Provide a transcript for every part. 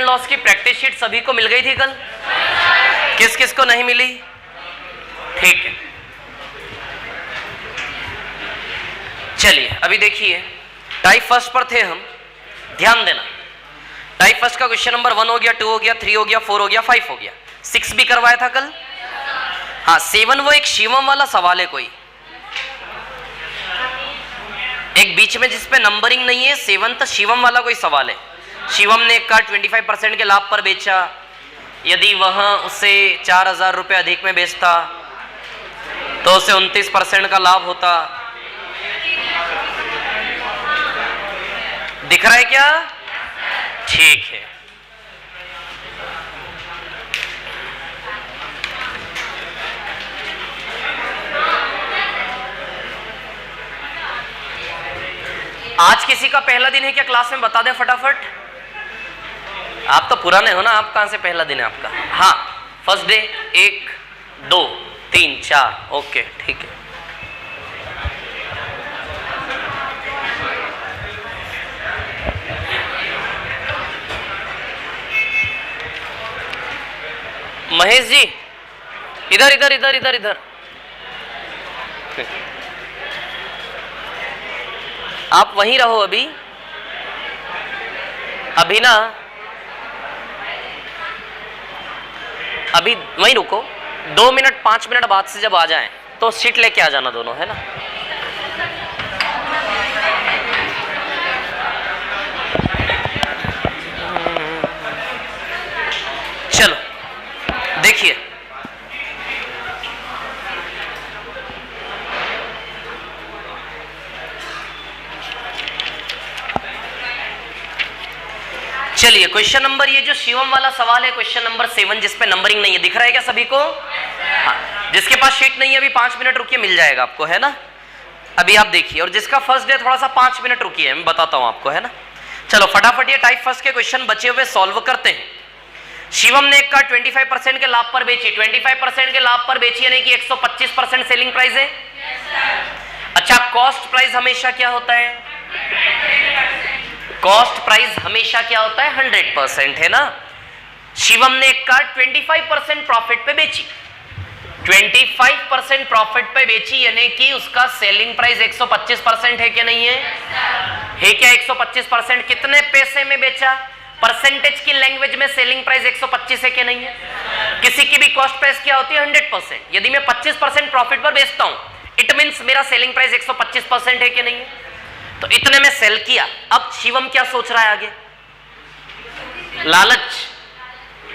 Loss की practice sheet सभी को मिल गई थी कल? किस किस को नहीं मिली? ठीक है, चलिए अभी देखिए टाइप फर्स्ट पर थे हम, ध्यान देना। टाइप फर्स्ट का क्वेश्चन नंबर 1 हो गया, 2 हो गया, 3 हो गया, 4 हो गया, 5 हो गया, 6 भी करवाया था कल। हाँ 7 वो एक शिवम वाला सवाल है, कोई एक बीच में जिसपे नंबरिंग नहीं है, 7th शिवम वाला कोई सवाल है। शिवम ने एक कार 25% के लाभ पर बेचा, यदि वह उसे 4000 रुपये अधिक में बेचता तो उसे 29% का लाभ होता। दिख रहा है क्या? ठीक है, आज किसी का पहला दिन है क्या क्लास में? बता दें फटाफट। आप तो पुराने हो ना, आप कहां से पहला दिन है आपका? हाँ फर्स्ट डे 1 2 3 4, ओके ठीक है। महेश जी इधर इधर इधर इधर इधर, आप वहीं रहो अभी ना, अभी वहीं रुको, 2 मिनट 5 मिनट बाद से जब आ जाएं तो सीट लेके आ जाना दोनों, है ना। चलो देखिए चलिए क्वेश्चन नंबर, ये जो शिवम वाला सवाल है क्वेश्चन नंबर 7 जिसपे नंबरिंग नहीं है, दिख रहा है क्या सभी को? हाँ, जिसके पास शीट नहीं है अभी 5 मिनट रुकिए, मिल जाएगा आपको, है ना। अभी आप देखिए, और जिसका फर्स्ट डे थोड़ा सा 5 मिनट रुकिए, मैं बताता हूं आपको, है ना। चलो फटाफट ये टाइप फर्स्ट के क्वेश्चन बचे हुए सॉल्व करते हैं। शिवम ने एक कार 25% के लाभ पर बेची, 25% के लाभ पर बेची यानी कि 125% सेलिंग प्राइस है। अच्छा, कॉस्ट प्राइस हमेशा क्या होता है? कॉस्ट प्राइस हमेशा क्या होता है? 100%, है ना। शिवम ने एक कार 25% प्रॉफिट पे बेची, 25% प्रॉफिट पे बेची यानी कि उसका सेलिंग प्राइस 125% है क्या नहीं है? है क्या 125%? कितने पैसे में बेचा? परसेंटेज की लैंग्वेज में सेलिंग प्राइस 125 है क्या नहीं है? किसी की भी कॉस्ट प्राइस क्या होती है? 100%। यदि मैं 25% प्रॉफिट पर बेचता हूं इट मींस मेरा सेलिंग प्राइस 125% है क्या नहीं है? तो इतने में सेल किया। अब शिवम क्या सोच रहा है आगे? लालच,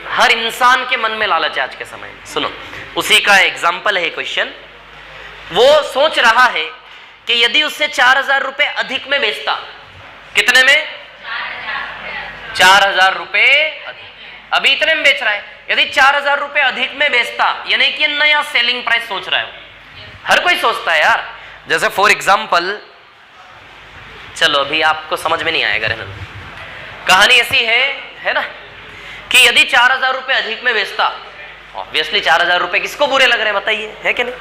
हर इंसान के मन में लालच है आज के समय में। सुनो, उसी का एग्जाम्पल है क्वेश्चन। वो सोच रहा है कि यदि उससे 4000 रुपए अधिक में बेचता, कितने में? 4000 रुपए अधिक। अभी इतने में बेच रहा है, यदि 4000 रुपए अधिक में बेचता यानी कि नया सेलिंग प्राइस सोच रहा है। हर कोई सोचता है यार। जैसे फॉर एग्जाम्पल, चलो अभी आपको समझ में नहीं आएगा, रहना। कहानी ऐसी है ना, कि यदि 4000 रुपए अधिक में बेचता, ऑब्वियसली 4000 रुपए किसको बुरे लग रहे हैं बताइए, है कि नहीं?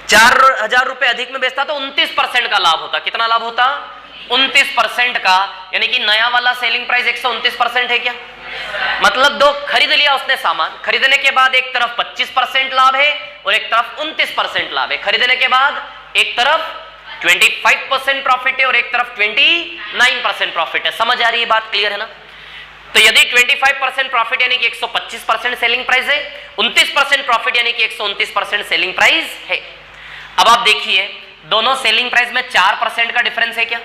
4000 रुपए अधिक में बेचता तो 29% का लाभ होता। कितना लाभ होता? 29% का, यानी कि नया वाला सेलिंग प्राइस 129% है क्या? मतलब दो खरीद लिया उसने सामान, खरीदने के बाद एक तरफ 25% लाभ है और एक तरफ 29% लाभ है। खरीदने के बाद एक तरफ 25% प्रॉफिट है और एक तरफ 29% प्रॉफिट है। समझ आ रही है बात? क्लियर है ना? तो यदि 25% प्रॉफिट यानी कि 125% सेलिंग प्राइस है, 29% प्रॉफिट यानी कि 129% सेलिंग प्राइस है। अब आप देखिए, दोनों सेलिंग प्राइस में 4% का डिफरेंस है क्या?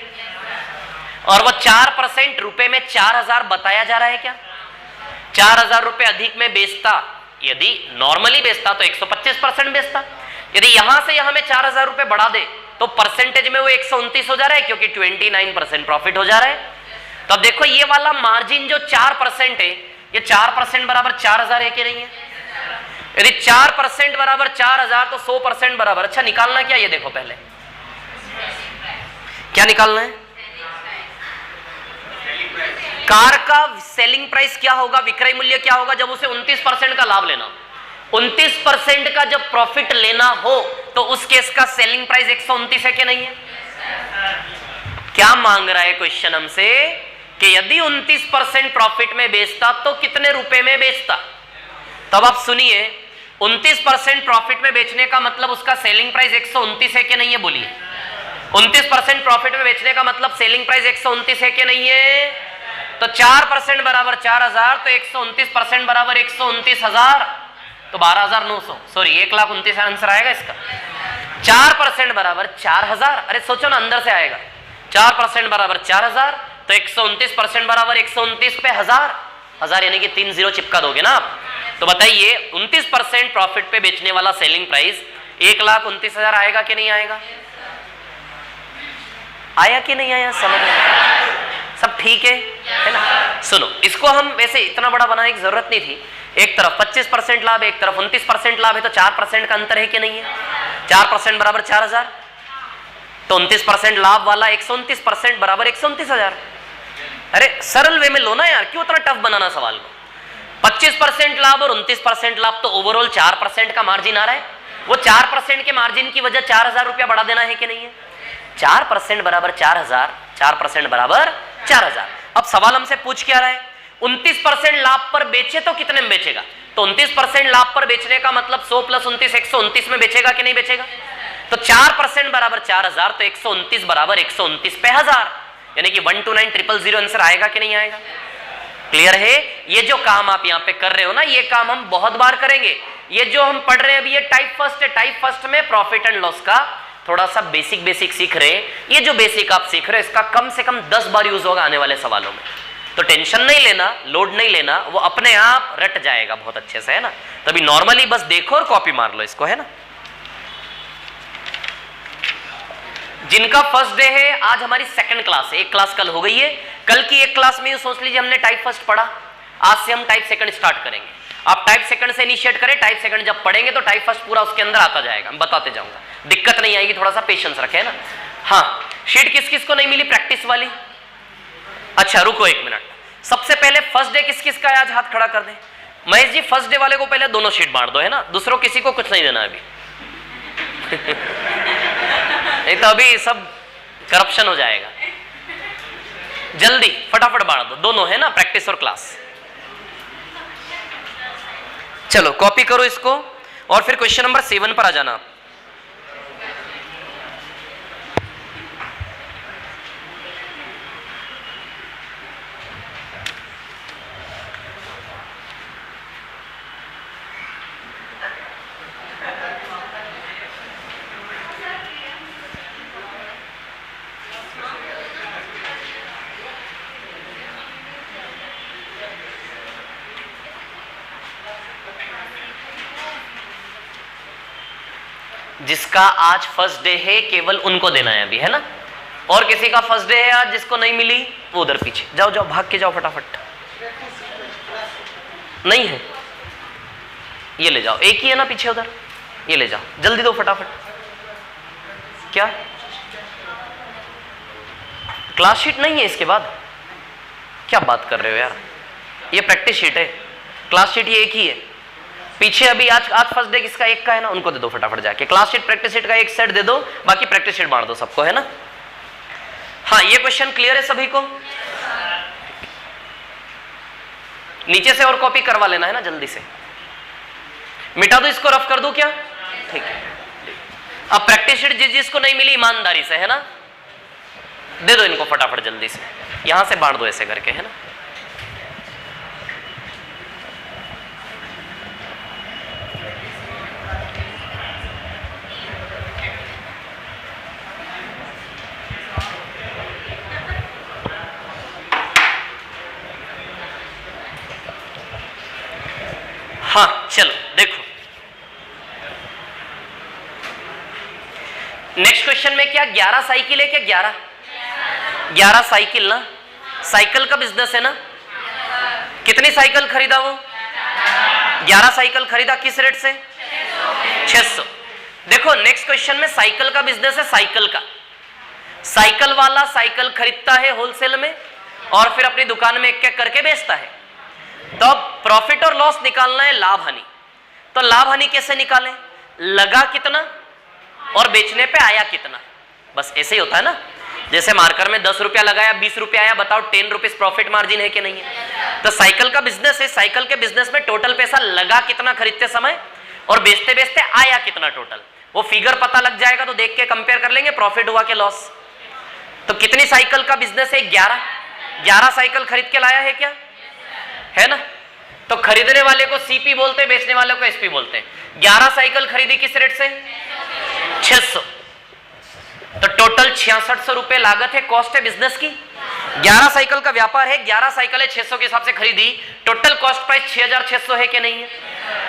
और वो 4% रुपए में 4000 बताया जा रहा है क्या? 4000 रुपए अधिक में बेचता, यदि नॉर्मली बेचता तो 125% बेचता। यदि यहां से यहां में 4000 रुपए बढ़ा दे तो परसेंटेज में वो 129 हो जा रहा है, क्योंकि 29% प्रॉफिट हो जा रहा है। तो अब देखो ये वाला मार्जिन जो 4% है, ये 4% बराबर 4000 है कि नहीं है? यदि 4% बराबर 4000 तो 100% बराबर, अच्छा निकालना क्या? ये देखो पहले क्या निकालना है? कार का सेलिंग प्राइस क्या होगा, विक्रय मूल्य क्या होगा जब उसे 29% का लाभ लेना, 29% का जब प्रॉफिट लेना हो तो उस केस का सेलिंग प्राइस 129 है कि नहीं है? क्या मांग रहा है क्वेश्चन हमसे कि यदि 29% प्रॉफिट में बेचता तो कितने रुपए में बेचता। तब आप सुनिए, 29% प्रॉफिट में बेचने का मतलब उसका सेलिंग प्राइस 129 है कि नहीं है, बोलिए। 29% प्रॉफिट में बेचने का मतलब सेलिंग प्राइस 129 है कि नहीं है। तो 4% बराबर 4000, तो 129% बराबर 129,000, तो 12,900, सॉरी 1,29,000 आंसर आएगा इसका। 4% बराबर 4,000, अरे सोचो ना, अंदर से आएगा। 4% बराबर 4,000, तो 129% बराबर 129 पे 1000 यानी कि 3 0 चिपका दोगे ना आप। तो बताइए 29% प्रॉफिट पे बेचने वाला सेलिंग प्राइस 1,29,000 आएगा कि नहीं आएगा? आया कि नहीं आया? समझ में सब ठीक है ना। सुनो, इसको हम वैसे इतना बड़ा बनाने की जरूरत नहीं थी। एक तरफ 25% लाभ, एक तरफ 29% लाभ है, तो 4% का अंतर है कि नहीं है। 4% बराबर 4,000, तो 29% लाभ वाला 129% बराबर 129,000। अरे सरल वे में लो ना यार, क्यों इतना टफ बनाना सवाल को। 25% लाभ और 29% लाभ, तो ओवरऑल 4% का मार्जिन आ रहा है। वो 4% के मार्जिन की वजह 4,000 रुपया बढ़ा देना है कि नहीं है। 4% बराबर 4,000, 4% बराबर 4,000। अब सवाल हमसे पूछ क्या रहा है, 29% लाभ पर बेचे तो कितने में बेचेगा। तो 29% लाभ पर बेचने का मतलब 100 + 29 129 में बेचेगा कि नहीं बेचेगा। तो 4% बराबर 4,000, तो 129 बराबर 129 पे 1000, यानी कि 129,000 आंसर आएगा कि नहीं आएगा। क्लियर है। ये जो काम आप यहाँ पे कर रहे हो ना, ये काम हम बहुत बार करेंगे। ये जो हम पढ़ रहे हैं अभी, ये टाइप फर्स्ट है। टाइप फर्स्ट में प्रॉफिट एंड लॉस का थोड़ा सा बेसिक सीख रहे हैं। ये जो बेसिक आप सीख रहे हो, इसका कम से कम 10 बार यूज होगा आने वाले सवालों में। तो टेंशन नहीं लेना, लोड नहीं लेना, वो अपने आप रट जाएगा बहुत अच्छे से, है ना। तभी नॉर्मली बस देखो और कॉपी मार लो इसको, है ना। जिनका फर्स्ट डे है, आज हमारी सेकंड क्लास है। एक क्लास कल हो गई है। कल की एक क्लास में सोच लीजिए हमने टाइप फर्स्ट पढ़ा, आज से हम टाइप सेकंड स्टार्ट करेंगे। आप टाइप सेकंड से इनिशिएट करें, टाइप सेकंड जब पढ़ेंगे तो टाइप फर्स्ट पूरा उसके अंदर आता जाएगा। मैं बताते जाऊंगा, दिक्कत नहीं आएगी, थोड़ा सा पेशेंस रखें ना। हाँ, शीट किस किस को नहीं मिली प्रैक्टिस वाली? अच्छा रुको 1 मिनट, सबसे पहले फर्स्ट डे किस किस का है आज हाथ खड़ा कर दे। महेश जी फर्स्ट डे वाले को पहले दोनों शीट बांट दो, है ना। दूसरों किसी को कुछ नहीं देना अभी। नहीं तो अभी सब करप्शन हो जाएगा। जल्दी फटाफट बांट दो दोनों, है ना, प्रैक्टिस और क्लास। चलो कॉपी करो इसको और फिर क्वेश्चन नंबर 7 पर आ जाना आप। जिसका आज फर्स्ट डे है केवल उनको देना है अभी, है ना। और किसी का फर्स्ट डे है आज जिसको नहीं मिली वो उधर पीछे जाओ, जाओ भाग के जाओ फटाफट। नहीं है, ये ले जाओ, एक ही है ना पीछे उधर, ये ले जाओ, जल्दी दो फटाफट। क्या क्लास शीट नहीं है इसके बाद? क्या बात कर रहे हो यार, ये प्रैक्टिस शीट है। क्लास शीट ये एक ही है। पीछे अभी आज फर्स्ट डे किसका एक का है ना, उनको दे दो फटाफट जाके। क्लास शीट प्रैक्टिस शीट का एक सेट दे दो, बाकी प्रैक्टिस शीट बांट दो सबको, है ना। हाँ, ये क्वेश्चन क्लियर है सभी को? नीचे से और कॉपी करवा लेना, है ना, जल्दी से। मिटा दो इसको, रफ कर दो क्या? ठीक है। अब प्रैक्टिस शीट जिस जिसको नहीं मिली ईमानदारी से, है ना, दे दो इनको फटाफट जल्दी से। यहां से बांट दो ऐसे करके, है ना। हाँ चलो देखो, नेक्स्ट क्वेश्चन में क्या 11 साइकिल है क्या? 11 साइकिल ना, साइकिल का बिजनेस है ना। कितनी साइकिल खरीदा वो? 11 साइकिल खरीदा। किस रेट से? 600। देखो नेक्स्ट क्वेश्चन में साइकिल का बिजनेस है, साइकिल का। साइकिल वाला साइकिल खरीदता है होलसेल में और फिर अपनी दुकान में एक एक करके बेचता है। तो अब प्रॉफिट और लॉस निकालना है, लाभ हानि। तो लाभ हानि कैसे निकालें? लगा कितना और बेचने पे आया कितना, बस ऐसे ही होता है ना। जैसे मार्कर में 10 रुपया लगाया 20 रुपया आया, बताओ 10 रुपीज प्रॉफिट मार्जिन है कि नहीं है? तो साइकिल का बिजनेस है, साइकिल के बिजनेस में टोटल पैसा लगा कितना खरीदते समय और बेचते बेचते आया कितना टोटल, वो फिगर पता लग जाएगा तो देख के कंपेयर कर लेंगे प्रॉफिट हुआ कि लॉस। तो कितनी साइकिल का बिजनेस है? 11 साइकिल खरीद के लाया है क्या? है ना? तो खरीदने वाले को सीपी बोलते, बेचने वाले को एसपी बोलते। 11 साइकिल खरीदी किस रेट से? 600। तो टोटल 6600 रुपए लागत है, कॉस्ट है बिजनेस की। 11 साइकिल का व्यापार है, 11 साइकिल 600 के हिसाब से खरीदी, टोटल कॉस्ट प्राइस 6600 है कि नहीं है?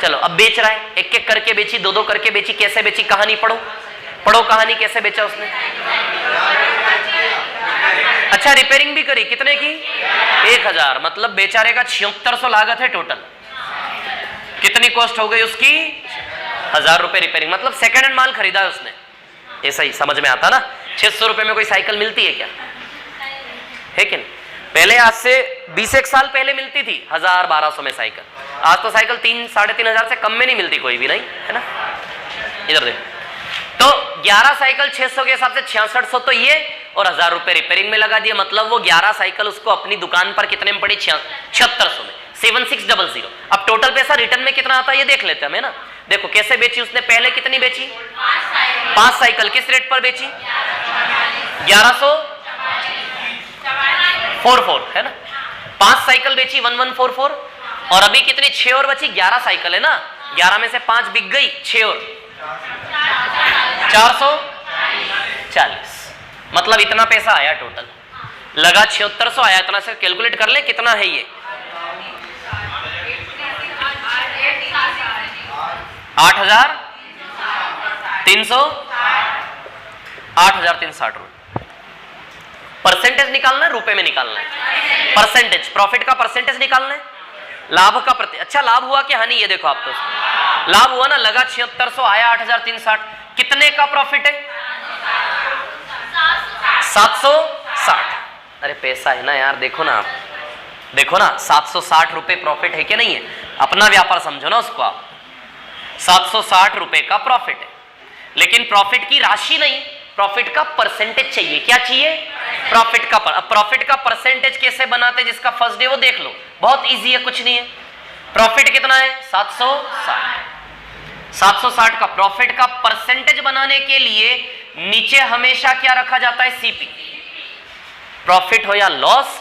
चलो अब बेच रहा है, एक एक करके बेची, दो दो करके बेची, कैसे बेची कहानी पढ़ो कहानी कैसे बेचा उसने। अच्छा रिपेयरिंग भी करी, कितने की? 1000, मतलब बेचारे का 7600 लागत है टोटल। कितनी कॉस्ट हो गई उसकी? 1000 रुपए रिपेयरिंग, मतलब सेकंड हैंड माल खरीदा है उसने। ऐसा ही समझ में आता ना? 600 रुपए में कोई साइकिल मिलती है क्या? है कि नहीं? पहले आज से 20 साल पहले मिलती थी 1000-1200 में साइकिल, आज तो साइकिल 3-3500 से कम में नहीं मिलती कोई भी, नहीं है ना? इधर देखो, तो 11 साइकिल 600 के हिसाब से 6600 तो ये, और 1000 रुपए रिपेयरिंग में लगा दिया, मतलब वो 11 साइकिल उसको अपनी दुकान पर कितने में पड़ी? 7600 में, 7600। अब टोटल पैसा रिटर्न में कितना आता है ये देख लेते हैं, ना? देखो कैसे बेची उसने, पहले कितनी बेची? 5 साइकिल, किस रेट पर बेची? 1144, है ना? 5 साइकिल बेची 1144, और अभी कितनी? 6 और बची, 11 साइकिल है ना, 11 में से 5 बिक गई, 6 और 440, मतलब इतना पैसा आया टोटल, लगा 7600 आया, इतना से कैलकुलेट कर ले कितना है ये? 8360 रुपए। परसेंटेज निकालना है, रुपए में निकालना है? परसेंटेज, प्रॉफिट का परसेंटेज निकालना है, लाभ का अच्छा लाभ हुआ कि हानि? ये देखो आप, तो लाभ हुआ ना, लगा 7600 आया 8360, कितने का प्रॉफिट है? 760। अरे पैसा है ना यार, देखो ना आप, देखो ना 760 रुपए प्रॉफिट है कि नहीं है? अपना व्यापार समझो ना उसको आप, 760 रुपए का प्रॉफिट है, लेकिन प्रॉफिट की राशि नहीं, प्रॉफिट का परसेंटेज चाहिए। क्या चाहिए? प्रॉफिट का प्रॉफिट का परसेंटेज कैसे बनाते, जिसका फर्स्ट डे वो देख लो, बहुत इजी है, कुछ नहीं है। प्रॉफिट कितना है? 760 का प्रॉफिट का परसेंटेज बनाने के लिए नीचे हमेशा क्या रखा जाता है? सीपी। प्रॉफिट हो या लॉस,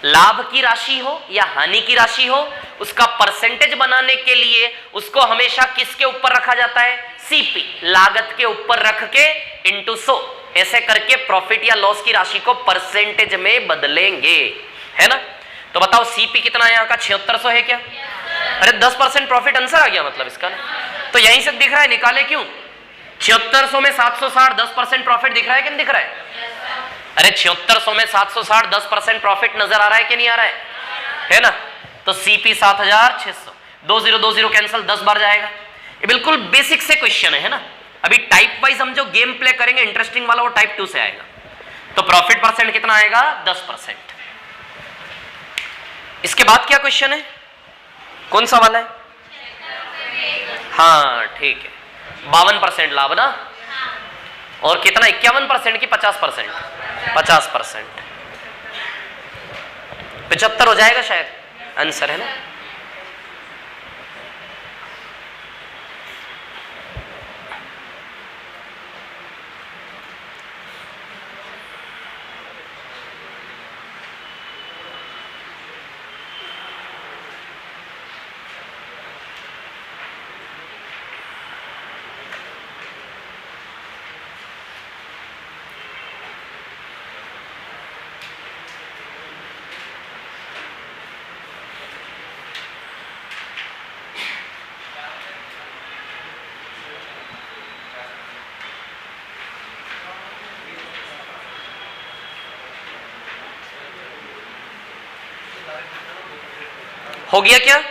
लाभ की राशि हो या हानि की राशि हो, उसका परसेंटेज बनाने के लिए उसको हमेशा किसके ऊपर रखा जाता है? सीपी, लागत के ऊपर रख के इंटू 100, ऐसे करके प्रॉफिट या लॉस की राशि को परसेंटेज में बदलेंगे, है ना? तो बताओ सीपी कितना है यहाँ का? 7600 है क्या? अरे 10% प्रॉफिट आंसर आ गया मतलब इसका ना, तो यहीं से दिख रहा है, निकाले क्यों? 7600 में 760, 10% प्रॉफिट दिख रहा है कि नहीं दिख रहा है? अरे 7600 में 760, 10% प्रॉफिट नजर आ रहा है कि नहीं आ रहा है ना? तो सीपी 7600, 2020 कैंसिल, 10 बार जाएगा। ये बिल्कुल बेसिक से क्वेश्चन है ना? अभी टाइप वाइज हम जो गेम प्ले करेंगे इंटरेस्टिंग वाला, वो टाइप 2 से आएगा। तो प्रॉफिट परसेंट कितना आएगा? 10%। इसके बाद क्या क्वेश्चन है, कौन सा वाला है? हाँ ठीक है, 52% लाभ ना, और कितना? 51% की 50%? 50%, 75 हो जाएगा शायद आंसर, है ना? हो गया क्या?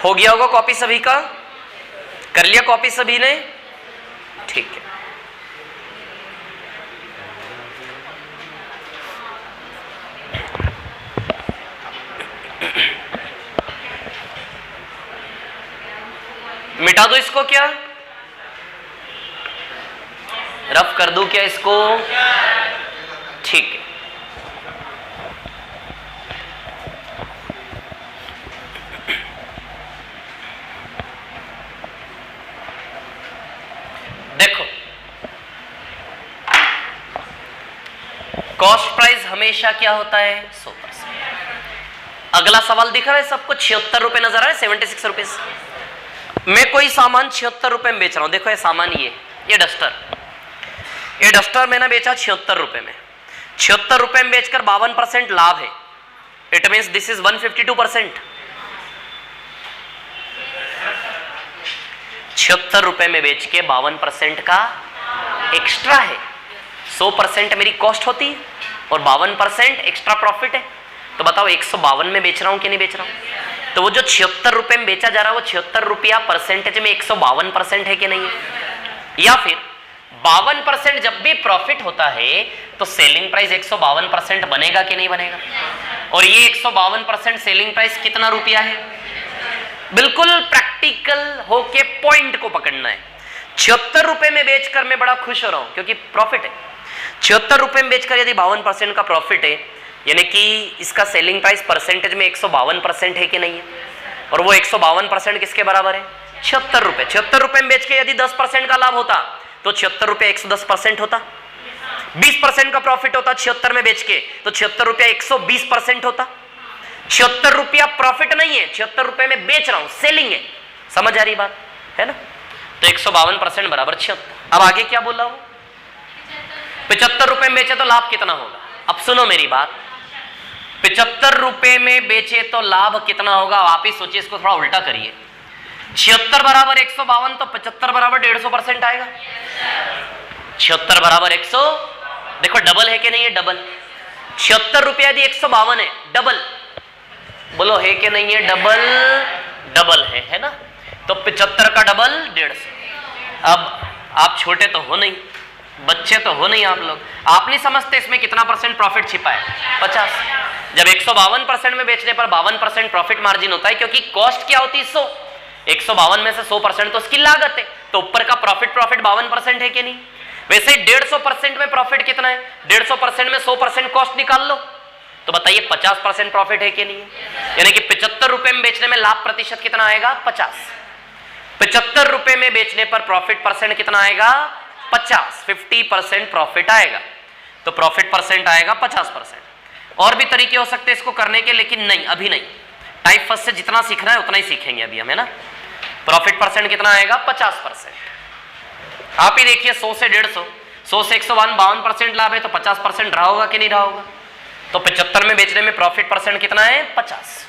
हो गया होगा कॉपी सभी का? कर लिया कॉपी सभी ने? ठीक है। मिटा दो इसको क्या? रफ कर दूं क्या इसको? ठीक है। देखो, कॉस्ट प्राइस हमेशा क्या होता है? 100%। अगला सवाल दिख रहा है सबको? 76 रुपए नजर आ रहा है, 76 रुपीज। मैं कोई सामान 76 रुपए में बेच रहा हूं। देखो ये सामान, ये डस्टर मैंने बेचा 76 रुपए में। 76 रुपए में बेचकर 52% लाभ है। It means this is 152%। 76 रुपए में बेच के 52% का एक्स्ट्रा है। 100% मेरी कॉस्ट होती है और 52% एक्स्ट्रा प्रॉफिट है। तो बताओ 152 में बेच रहा हूं कि नहीं बेच रहा हूं? तो वो जो 76 रुपए में बेचा जा रहा है वो 76 रुपया परसेंटेज में 152% है कि नहीं है? या फिर 52% जब भी प्रॉफिट होता है तो सेलिंग प्राइस 152% बनेगा कि नहीं बनेगा? और ये 152% सेलिंग प्राइस कितना रुपया है? बिल्कुल प्रैक्टिकल होके पॉइंट को पकड़ना है। 76 रुपए में बेचकर मैं बड़ा खुश हो रहा हूं क्योंकि प्रॉफिट है। 76 रुपए में बेचकर यदि 52% का प्रॉफिट है, यानी कि इसका सेलिंग प्राइस परसेंटेज में 152% है कि नहीं है? और वो 152% किसके बराबर है? 76 रुपए। 76 रुपए में बेच के यदि 10% का लाभ होता तो 76 रुपए 110% होता। 20% का प्रॉफिट होता 76 में बेच के तो 76 रुपया 120% होता। 76 रुपया प्रॉफिट नहीं है, 76 रुपए में बेच रहा हूं, सेलिंग है। समझ आ रही बात है ना? तो 152% बराबर 76। अब आगे क्या बोला वो? 75 रुपए में बेचे तो लाभ कितना होगा? अब सुनो मेरी बात, 75 रुपए में बेचे तो लाभ कितना होगा? आप ही सोचिए, इसको थोड़ा उल्टा करिए। 76 बराबर 152 तो 75 बराबर 150% आएगा। 76 बराबर 100, देखो डबल है कि नहीं है? डबल। 76 रुपया यदि 152 है, डबल बोलो है कि नहीं है? डबल। डबल है ना? तो 75 का डबल 150। अब आप छोटे तो हो नहीं, बच्चे तो हो नहीं आप लोग, आप नहीं समझते इसमें कितना परसेंट प्रॉफिट छिपा है? 50। जब 152% में बेचने पर 52% प्रॉफिट मार्जिन होता है, क्योंकि कॉस्ट क्या होती है? 100। 152 में से 100% तो उसकी लागत है, तो ऊपर का प्रॉफिट 52% है कि नहीं? वैसे ही 150% में प्रॉफिट कितना है? 150% में 100% कॉस्ट निकाल लो तो बताइए 50% प्रॉफिट है कि नहीं है? यानी कि 75 रुपए में बेचने में लाभ प्रतिशत कितना आएगा? 50। 75 रुपए में बेचने पर प्रॉफिट परसेंट कितना आएगा? 50। 50% प्रॉफिट आएगा, तो प्रॉफिट परसेंट आएगा 50%। और भी तरीके हो सकते हैं इसको करने के, लेकिन नहीं, अभी नहीं। टाइप फर्स्ट से जितना सीखना है उतना ही सीखेंगे अभी हम, है ना? प्रॉफिट परसेंट कितना आएगा? 50%। आप ही देखिए 100 से 150, 100 से 152, 52% लाभ है, तो 50% रहा होगा कि नहीं रहा होगा? तो 75 में बेचने में प्रॉफिट परसेंट कितना है? 50।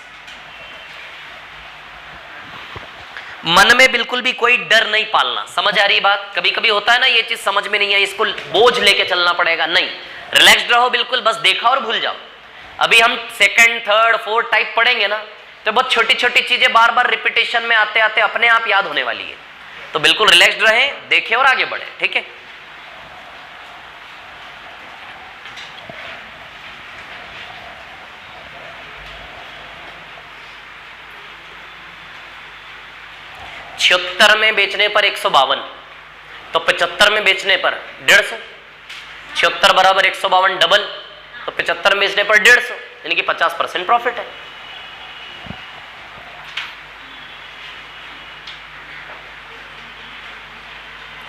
मन में बिल्कुल भी कोई डर नहीं पालना। समझ आ रही बात? कभी कभी होता है ना, ये चीज समझ में नहीं है, इसको बोझ लेके चलना पड़ेगा। नहीं, रिलैक्स्ड रहो बिल्कुल, बस देखा और भूल जाओ। अभी हम सेकंड, थर्ड, फोर्थ टाइप पढ़ेंगे ना, तो बहुत छोटी छोटी चीजें बार बार रिपीटेशन में आते आते अपने आप याद होने वाली है। तो बिल्कुल रिलैक्स्ड रहे, देखें और आगे बढ़े, ठीक है? छिहत्तर में बेचने पर 152, तो 75 में बेचने पर 150। 76 बराबर 152 डबल, तो 75 में बेचने पर 150, यानी कि 50% प्रॉफिट है।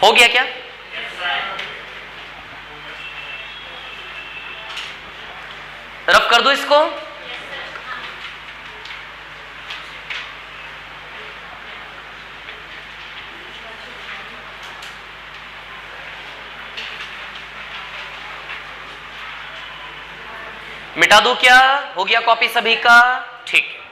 हो गया क्या? रफ कर दो इसको। मिटा दूं क्या? हो गया कॉपी सभी का? ठीक है।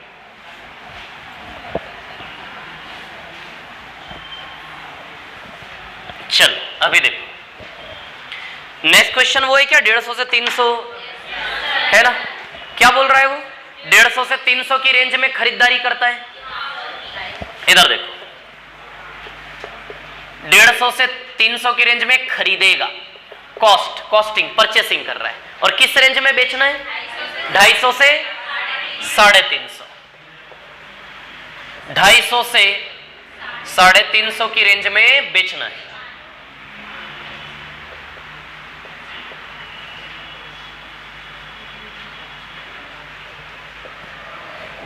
चलो अभी देखो, नेक्स्ट क्वेश्चन वो है क्या? 150 से 300 है ना? क्या बोल रहा है वो? 150 से 300 की रेंज में खरीदारी करता है। इधर देखो, 150 से 300 की रेंज में खरीदेगा, कॉस्टिंग परचेसिंग कर रहा है, और किस रेंज में बेचना है? 250 से 350, 250 से 350 की रेंज में बेचना है।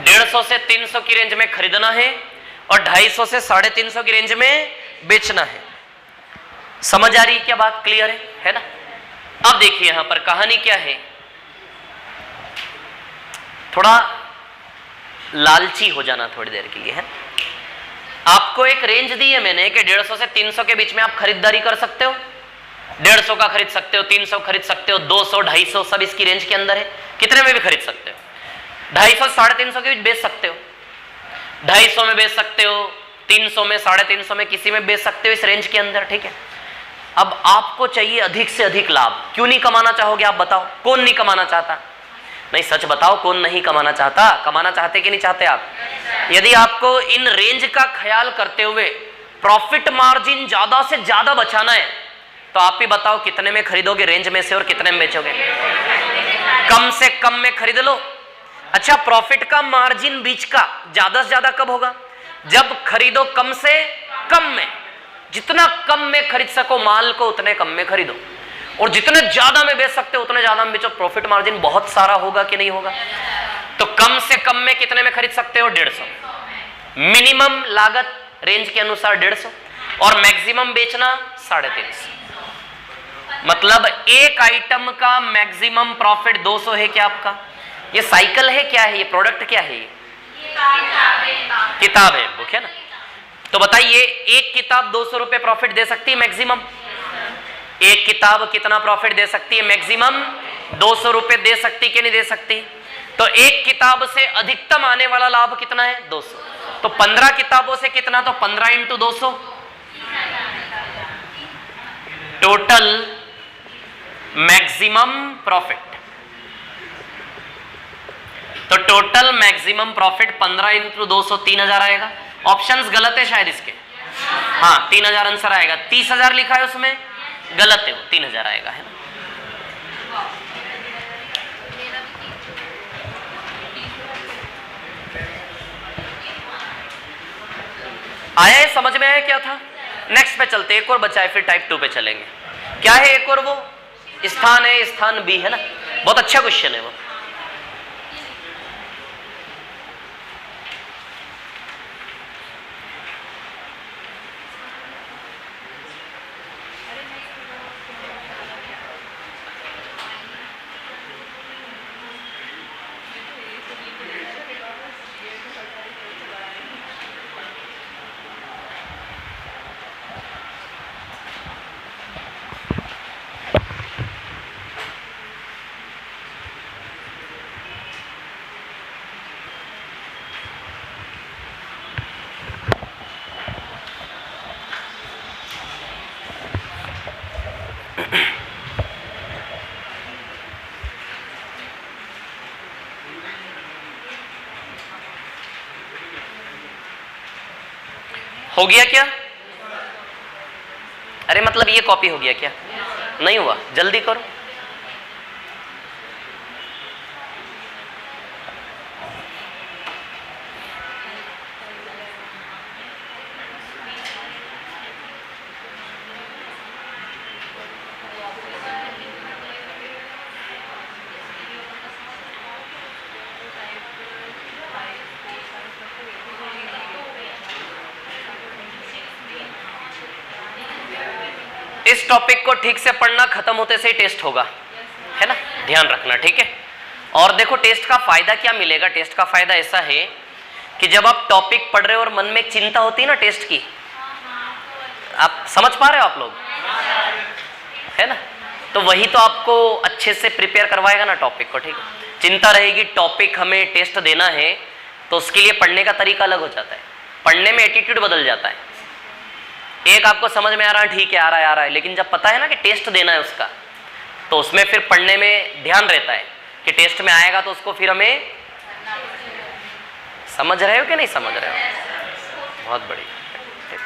$150 से 300 की रेंज में खरीदना है और 250 से 350 की रेंज में बेचना है। समझ आ रही है क्या बात? क्लियर है ना? अब देखिए यहां पर कहानी क्या है, थोड़ा लालची हो जाना थोड़ी देर के लिए है। आपको एक रेंज दी है मैंने कि 150 से 300 के बीच में आप खरीदारी कर सकते हो, 150 का खरीद सकते हो, 300 खरीद सकते हो, 200, 250 सब इसकी रेंज के अंदर है, कितने में भी खरीद सकते हो। 250 से 350 के बीच बेच सकते हो, 250 में बेच सकते हो, 300 में, 350 में, किसी में बेच सकते हो इस रेंज के अंदर, ठीक है। अब आपको चाहिए अधिक से अधिक लाभ, क्यों नहीं कमाना चाहोगे आप बताओ? कौन नहीं कमाना चाहता? नहीं सच बताओ, कौन नहीं कमाना चाहता? कमाना चाहते कि नहीं चाहते आप? यदि आपको इन रेंज का ख्याल करते हुए प्रॉफिट मार्जिन ज्यादा से ज्यादा बचाना है तो आप ही बताओ कितने में खरीदोगे रेंज में से और कितने में बेचोगे? कम से कम में खरीद लो। अच्छा, प्रॉफिट का मार्जिन बीच का ज्यादा से ज्यादा कब होगा? जब खरीदो कम से कम में। जितना कम में खरीद सको माल को उतने कम में खरीदो, और जितने ज्यादा में बेच सकते हो उतने ज्यादा में बेचो। प्रॉफिट मार्जिन बहुत सारा होगा कि नहीं होगा? तो कम से कम में कितने में खरीद सकते हो? 150। मिनिमम लागत रेंज के अनुसार 150 और मैक्सिमम बेचना 350। मतलब एक आइटम का मैक्सिमम प्रॉफिट 200 है क्या आपका? ये साइकिल है क्या है? ये प्रोडक्ट क्या है? ये किताब है, बुक है ना। तो बताइए एक किताब 200 रुपए प्रॉफिट दे सकती है मैक्सिमम? एक किताब कितना प्रॉफिट दे सकती है मैक्सिमम? 200 रुपए दे सकती कि नहीं दे सकती? तो एक किताब से अधिकतम आने वाला लाभ कितना है? 200। तो 15 किताबों से कितना? तो 15 इंटू 200, टोटल मैक्सिमम प्रॉफिट। तो टोटल मैक्सिमम प्रॉफिट 15 इंटू 200 3000 आएगा। ऑप्शंस गलत है शायद इसके, हाँ 3000 आंसर आएगा। 30,000 लिखा है उसमें, गलत है वो, 3000 आएगा, है ना। आया है? समझ में आया क्या था? नेक्स्ट पे चलते, एक और बचा है, फिर टाइप 2 पे चलेंगे। क्या है एक और? वो स्थान है, स्थान बी है ना। बहुत अच्छा क्वेश्चन है वो। हो गया क्या? अरे मतलब ये कॉपी हो गया क्या? नहीं हुआ, जल्दी करो। इस टॉपिक को ठीक से पढ़ना, खत्म होते से ही टेस्ट होगा, है ना, ध्यान रखना, ठीक है। और देखो टेस्ट का फायदा क्या मिलेगा? टेस्ट का फायदा ऐसा है कि जब आप टॉपिक पढ़ रहे हो और मन में एक चिंता होती है ना टेस्ट की, आप समझ पा रहे हो आप लोग, है ना, तो वही तो आपको अच्छे से प्रिपेयर करवाएगा ना टॉपिक को, ठीक है। चिंता रहेगी टॉपिक हमें टेस्ट देना है, तो उसके लिए पढ़ने का तरीका अलग हो जाता है, पढ़ने में एटीट्यूड बदल जाता है। एक आपको समझ में आ रहा है, ठीक है, आ रहा है, लेकिन जब पता है ना कि टेस्ट देना है उसका, तो उसमें फिर पढ़ने में ध्यान रहता है कि टेस्ट में आएगा तो उसको फिर हमें, समझ रहे हो कि नहीं समझ रहे हो? बहुत बढ़िया।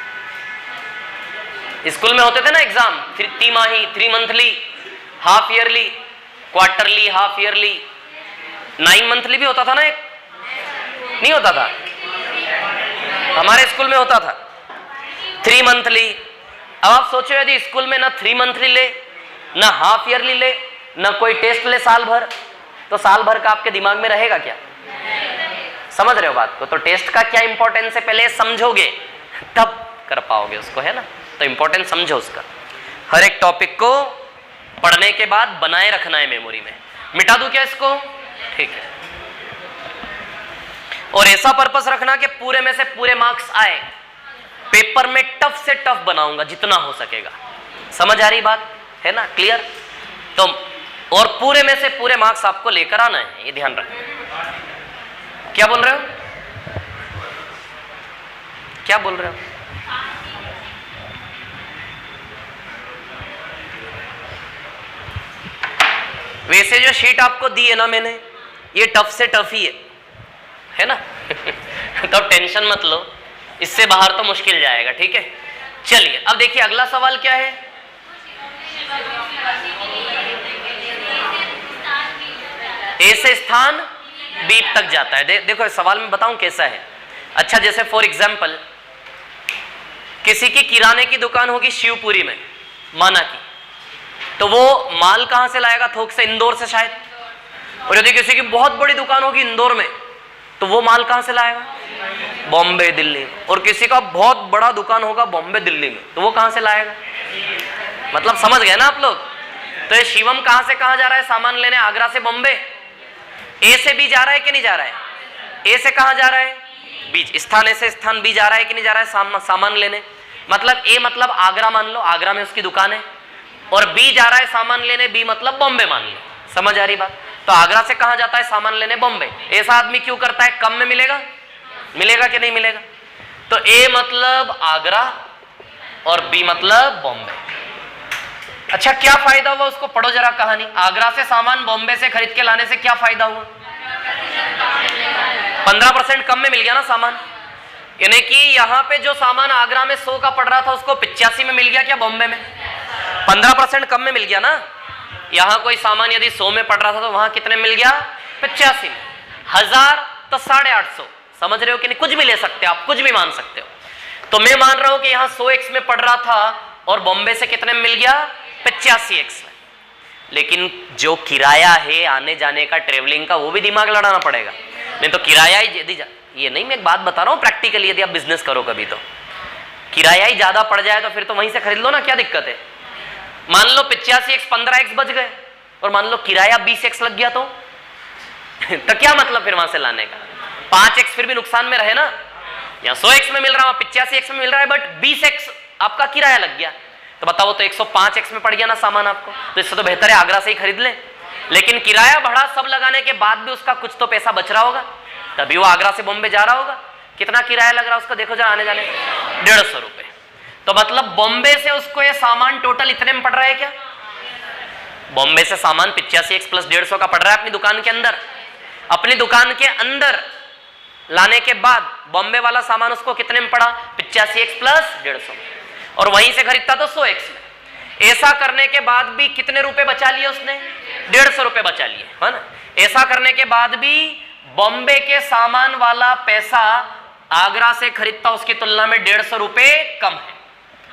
स्कूल में होते थे ना एग्जाम, तिमाही, 3 monthly, half yearly, quarterly, half yearly, 9 monthly भी होता था ना एक, नहीं होता था? हमारे स्कूल में होता था 3 मंथली। अब आप सोचो यदि स्कूल में ना 3 मंथली ले, ना हाफ ईयरली ले, ना कोई टेस्ट ले साल भर, तो साल भर का आपके दिमाग में रहेगा क्या? समझ रहे हो बात को? तो टेस्ट का क्या इंपॉर्टेंस है पहले समझोगे तब कर पाओगे उसको, है ना? तो इंपॉर्टेंस समझो उसका। हर एक टॉपिक को पढ़ने के बाद बनाए रखना है मेमोरी में। मिटा दूं क्या इसको? ठीक है। और ऐसा पर्पस रखना कि पूरे में से पूरे मार्क्स आए। पेपर में टफ से टफ बनाऊंगा जितना हो सकेगा। समझ आ रही बात है ना? क्लियर? तो और पूरे में से पूरे मार्क्स आपको लेकर आना है, ये ध्यान रखना। क्या बोल रहे हो? क्या बोल रहे हो? वैसे जो शीट आपको दी है ना मैंने, ये टफ से टफ ही है ना? तो टेंशन मत लो, इससे बाहर तो मुश्किल जाएगा, ठीक है? चलिए अब देखिए अगला सवाल क्या है। ए से स्थान बी तक जाता है। देखो इस सवाल में बताऊं कैसा है। अच्छा, जैसे फॉर एग्जाम्पल किसी की किराने की दुकान होगी शिवपुरी में, माना की, तो वो माल कहां से लाएगा? थोक से, इंदौर से शायद। और यदि किसी की बहुत बड़ी दुकान होगी इंदौर में, तो वो माल कहां से लाएगा? बॉम्बे, दिल्ली। और किसी का बहुत बड़ा दुकान होगा बॉम्बे, दिल्ली में, तो वो कहां से लाएगा? मतलब समझ गए ना आप लोग? तो ये शिवम कहां से कहां जा रहा है सामान लेने? आगरा से बॉम्बे। ए से बी जा रहा है कि नहीं जा रहा है? ए से कहां जा रहा है? बी। स्थान ए से स्थान बी जा रहा है कि नहीं जा रहा है सामान लेने? मतलब ए मतलब आगरा मान लो, आगरा में उसकी दुकान है, और बी जा रहा है सामान लेने, बी मतलब बॉम्बे मान लो। समझ आ रही बात? तो आगरा से कहां जाता है सामान लेने? बॉम्बे। ऐसा आदमी क्यों करता है? कम में मिलेगा? मिलेगा कि नहीं मिलेगा? तो ए मतलब आगरा और बी मतलब बॉम्बे। अच्छा, क्या फायदा हुआ उसको? पढ़ो जरा कहानी। आगरा से सामान बॉम्बे से खरीद के लाने से क्या फायदा हुआ? 15% कम में मिल गया ना सामान। यानी कि यहां पे जो सामान आगरा में 100 का पड़ रहा था उसको 85 में मिल गया क्या बॉम्बे में? 15% कम में मिल गया ना। यहां कोई सामान यदि 100 में पड़ रहा था तो वहां कितने मिल गया? 85 में। 1000 तो 850। समझ रहे हो कि नहीं? कुछ भी ले सकते हो आप, कुछ भी मान सकते हो। तो मैं मान रहा हूं कि यहां 100x में पड़ रहा था और बॉम्बे से कितने में मिल गया? 85x में। लेकिन जो किराया है आने जाने का, ट्रेवलिंग का, वो भी दिमाग लड़ाना पड़ेगा। नहीं तो किराया ही यदि, ये नहीं मैं एक बात बता रहा हूं प्रैक्टिकली, यदि आप बिजनेस करो कभी तो किराया ही ज्यादा पड़ जाए तो फिर तो वहीं से खरीद लो ना, क्या दिक्कत है? मान लो 85x 15x बच गए और मान लो किराया 20x लग गया तो तो क्या मतलब फिर वहां से लाने का? 5x फिर भी नुकसान में रहे ना। या 100x में मिल रहा है, 85x में मिल रहा है, बट 20x आपका किराया लग गया, तो बताओ तो 105x में पड़ गया ना सामान आपको। तो इससे तो बेहतर है आगरा से ही खरीद ले। लेकिन किराया बढ़ा सब लगाने के बाद भी उसका कुछ तो पैसा बच रहा होगा, तभी वो आगरा से बॉम्बे जा रहा होगा। कितना किराया लग रहा है उसका देखो जरा आने जाने का? 150 रुपए। तो मतलब बॉम्बे से उसको ये सामान टोटल इतने में पड़ रहा है क्या? बॉम्बे से सामान 85x प्लस 150 का पड़ रहा है अपनी दुकान के अंदर। अपनी दुकान के अंदर लाने के बाद बॉम्बे वाला सामान उसको कितने में पड़ा? 85x प्लस 150 में। और वहीं से खरीदता तो 100x में। ऐसा करने के बाद भी कितने रुपए बचा लिए उसने? 150 रुपए बचा लिए, है ना? ऐसा करने के बाद भी बॉम्बे के सामान वाला पैसा आगरा से खरीदता उसकी तुलना में 150 रुपए कम है।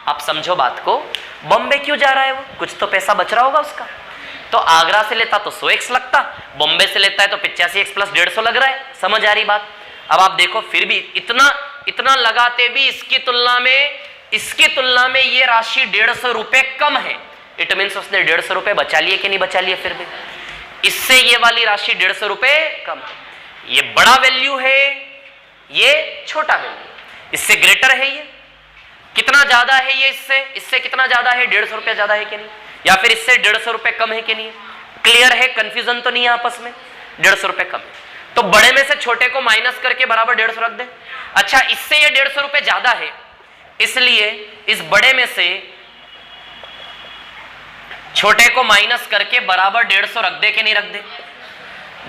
आप समझो बात को। बॉम्बे क्यों जा रहा है वो? कुछ तो पैसा बच रहा होगा उसका। तो आगरा से लेता तो 100x लगता, बॉम्बे से लेता है तो 85x प्लस 150 लग रहा है। समझ आ रही बात? अब आप देखो फिर भी इतना लगाते भी इसकी तुलना में ये राशि 150 रुपए कम है। इट मीन्स उसने 150 रुपए बचा लिए कि नहीं बचा लिए? फिर भी इससे ये वाली राशि 150 रुपए कम है। ये बड़ा वैल्यू है, ये छोटा वैल्यू, इससे ग्रेटर है ये। कितना ज्यादा है ये? इससे कितना ज्यादा है? 150 रुपए ज्यादा है कि नहीं? या फिर इससे 150 रुपए कम है कि नहीं? क्लियर है? कंफ्यूजन तो नहीं है आपस में? 150 रुपए कम है तो बड़े में से छोटे को माइनस करके बराबर 150 रख दे। अच्छा, इससे ये 150 रुपए ज्यादा है, इसलिए इस बड़े में से छोटे को माइनस करके बराबर 150 रख दे कि नहीं रख दे?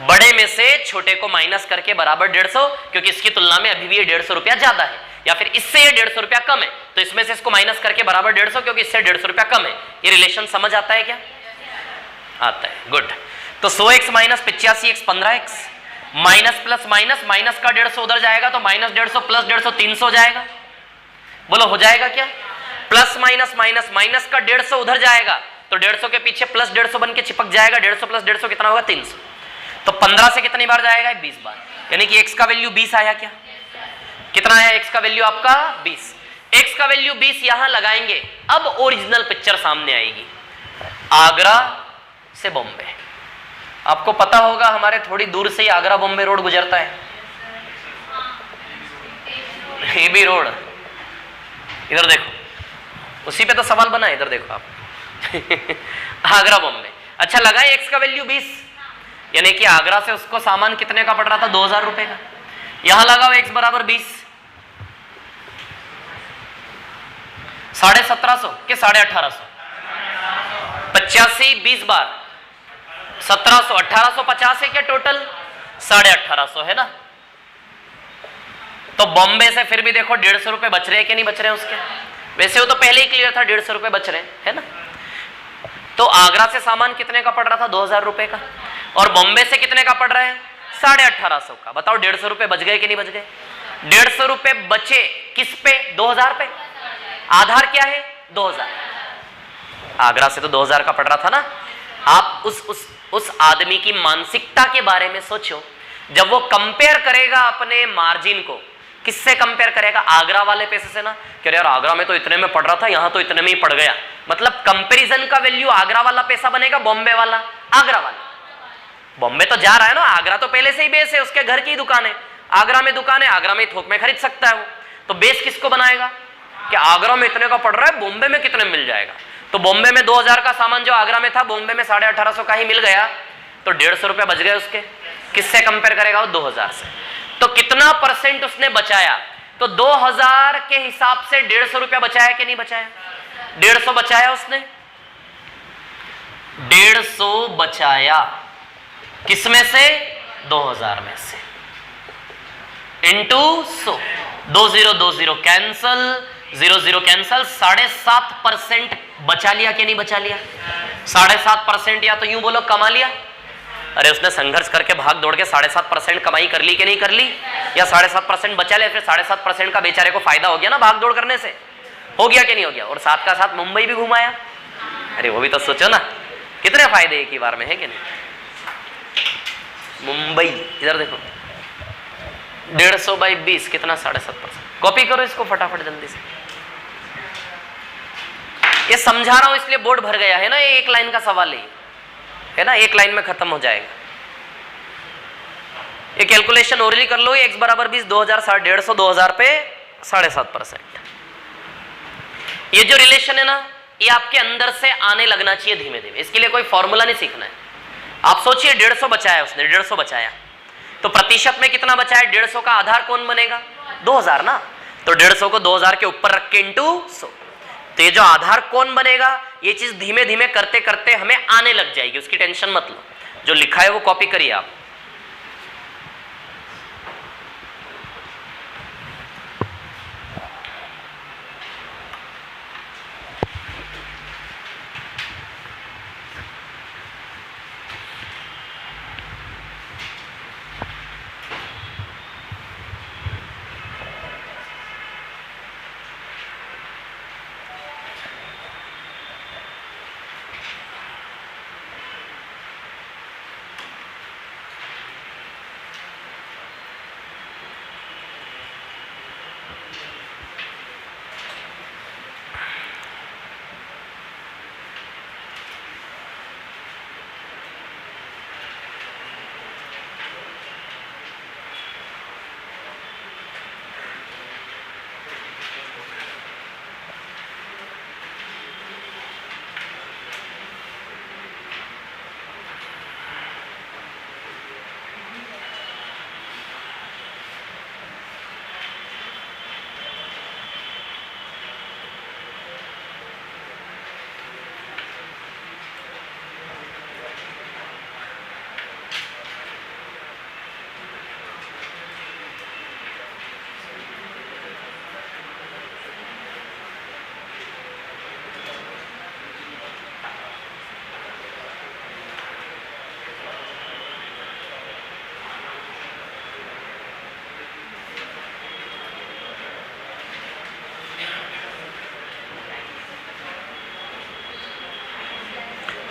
बड़े में से छोटे को माइनस करके बराबर 150, क्योंकि इसकी तुलना में अभी भी ये 150 रुपया ज्यादा है। या फिर इससे ये 150 रुपया कम है, तो इसमें से इसको माइनस करके बराबर 150, क्योंकि इससे 150 रुपया कम है। ये रिलेशन समझ आता है क्या? आता है, गुड। तो 100x minus 85x 15x, minus plus minus, minus का 150 उधर जाएगा तो माइनस 150 प्लस 150 300 जाएगा। बोलो हो जाएगा क्या? प्लस माइनस माइनस, माइनस का 150 उधर जाएगा तो 150 के पीछे प्लस 150 बन के चिपक जाएगा। 150 प्लस 150 कितना होगा? 300। तो 15 से कितनी बार जाएगा? 20 बार, यानी कि x का वैल्यू 20 आया। क्या कितना आया x का वैल्यू आपका? 20। x का वैल्यू 20 यहां लगाएंगे, अब ओरिजिनल पिक्चर सामने आएगी। आगरा से बॉम्बे, आपको पता होगा हमारे थोड़ी दूर से ही आगरा बॉम्बे रोड गुजरता है, ये भी रोड। इधर देखो, उसी पे तो सवाल बना है, इधर देखो आप आगरा बॉम्बे। अच्छा लगाए x का वैल्यू 20, यानी कि आगरा से उसको सामान कितने का पड़ रहा था? 2000 रुपए का। यहां लगाओ x बराबर 20, 1750 के 1850, 85 20 बार 1700, 1850 है क्या टोटल? 1850 है ना। तो बॉम्बे से फिर भी देखो 150 रुपए बच रहे हैं कि नहीं बच रहे हैं उसके? वैसे वो तो पहले ही क्लियर था, 150 रुपए बच रहे हैं, है ना। तो आगरा से सामान कितने का पड़ रहा था? 2000 रुपए का, और बॉम्बे से कितने का पड़ रहा है? 1850 का। बताओ 150 रुपए बच गए कि नहीं बच गए? 150 रुपए बचे किस पे? 2000 पे। आधार क्या है? 2000। आगरा से तो 2000 का पड़ रहा था ना। आप उस आदमी की मानसिकता के बारे में सोचो, जब वो कंपेयर करेगा अपने मार्जिन को, किससे कंपेयर करेगा? आगरा वाले पैसे से ना, कि यार आगरा में तो इतने में पड़ रहा था, यहां तो इतने में ही पड़ गया। मतलब कंपैरिजन का वैल्यू आगरा वाला पैसा बनेगा, बॉम्बे वाला? आगरा वाला। बॉम्बे तो जा रहा है ना, आगरा तो पहले से ही बेस है, उसके घर की दुकान है, आगरा में दुकान है, आगरा में थोक में खरीद सकता है वो। तो बेस किसको बनाएगा कि आगरा में इतने का पड़ रहा है, बॉम्बे में कितने मिल जाएगा? तो बॉम्बे में 2000 का सामान जो आगरा में था, बॉम्बे में 1850 का ही मिल गया, तो 150 रुपए बच गए उसके। किससे कंपेयर करेगा वो? 2000 से। तो कितना परसेंट उसने बचाया? तो 2000 के हिसाब से 150 रुपया बचाया कि नहीं बचाया? 150 बचाया उसने, 150 बचाया। किसमें से? 2000 में से, इंटू 100। 20 कैंसल, 00 कैंसल, 7.5% बचा लिया कि नहीं बचा लिया? 7.5%, या तो यूं बोलो कमा लिया। अरे उसने संघर्ष करके भाग दौड़ के 7.5% कमाई कर ली कि नहीं कर ली? या 7.5% बचा लिया, फिर 7.5% का बेचारे को फायदा हो गया ना भाग दौड़ करने से? हो गया कि नहीं हो गया? और साथ का साथ मुंबई भी घुमाया। अरे वो भी तो सोचो ना, कितने फायदे एक ही बार में, है कि नहीं? मुंबई, इधर देखो, 150 बाई 20 कितना? 7.5%। कॉपी करो इसको फटाफट जल्दी से। ये समझा रहा हूं इसलिए बोर्ड भर गया है ना, ये एक लाइन का सवाल है ना, एक लाइन में खत्म हो जाएगा। ये कैलकुलेशन ओरली कर लो, x बराबर 20, 2000 150, 2000 पे 7.5%। ये जो रिलेशन है ना, ये आपके अंदर से आने लगना चाहिए धीमे धीमे। इसके लिए कोई फॉर्मूला नहीं सीखना है। आप सोचिए 150 बचाया उसने, 150 बचाया, तो प्रतिशत में कितना बचा है? 150 का आधार कौन बनेगा? 2000 ना। तो 150 को 2000 के ऊपर रख के इंटू 100, तो ये जो आधार कौन बनेगा, ये चीज धीमे धीमे करते करते हमें आने लग जाएगी, उसकी टेंशन मत लो। जो लिखा है वो कॉपी करिए आप।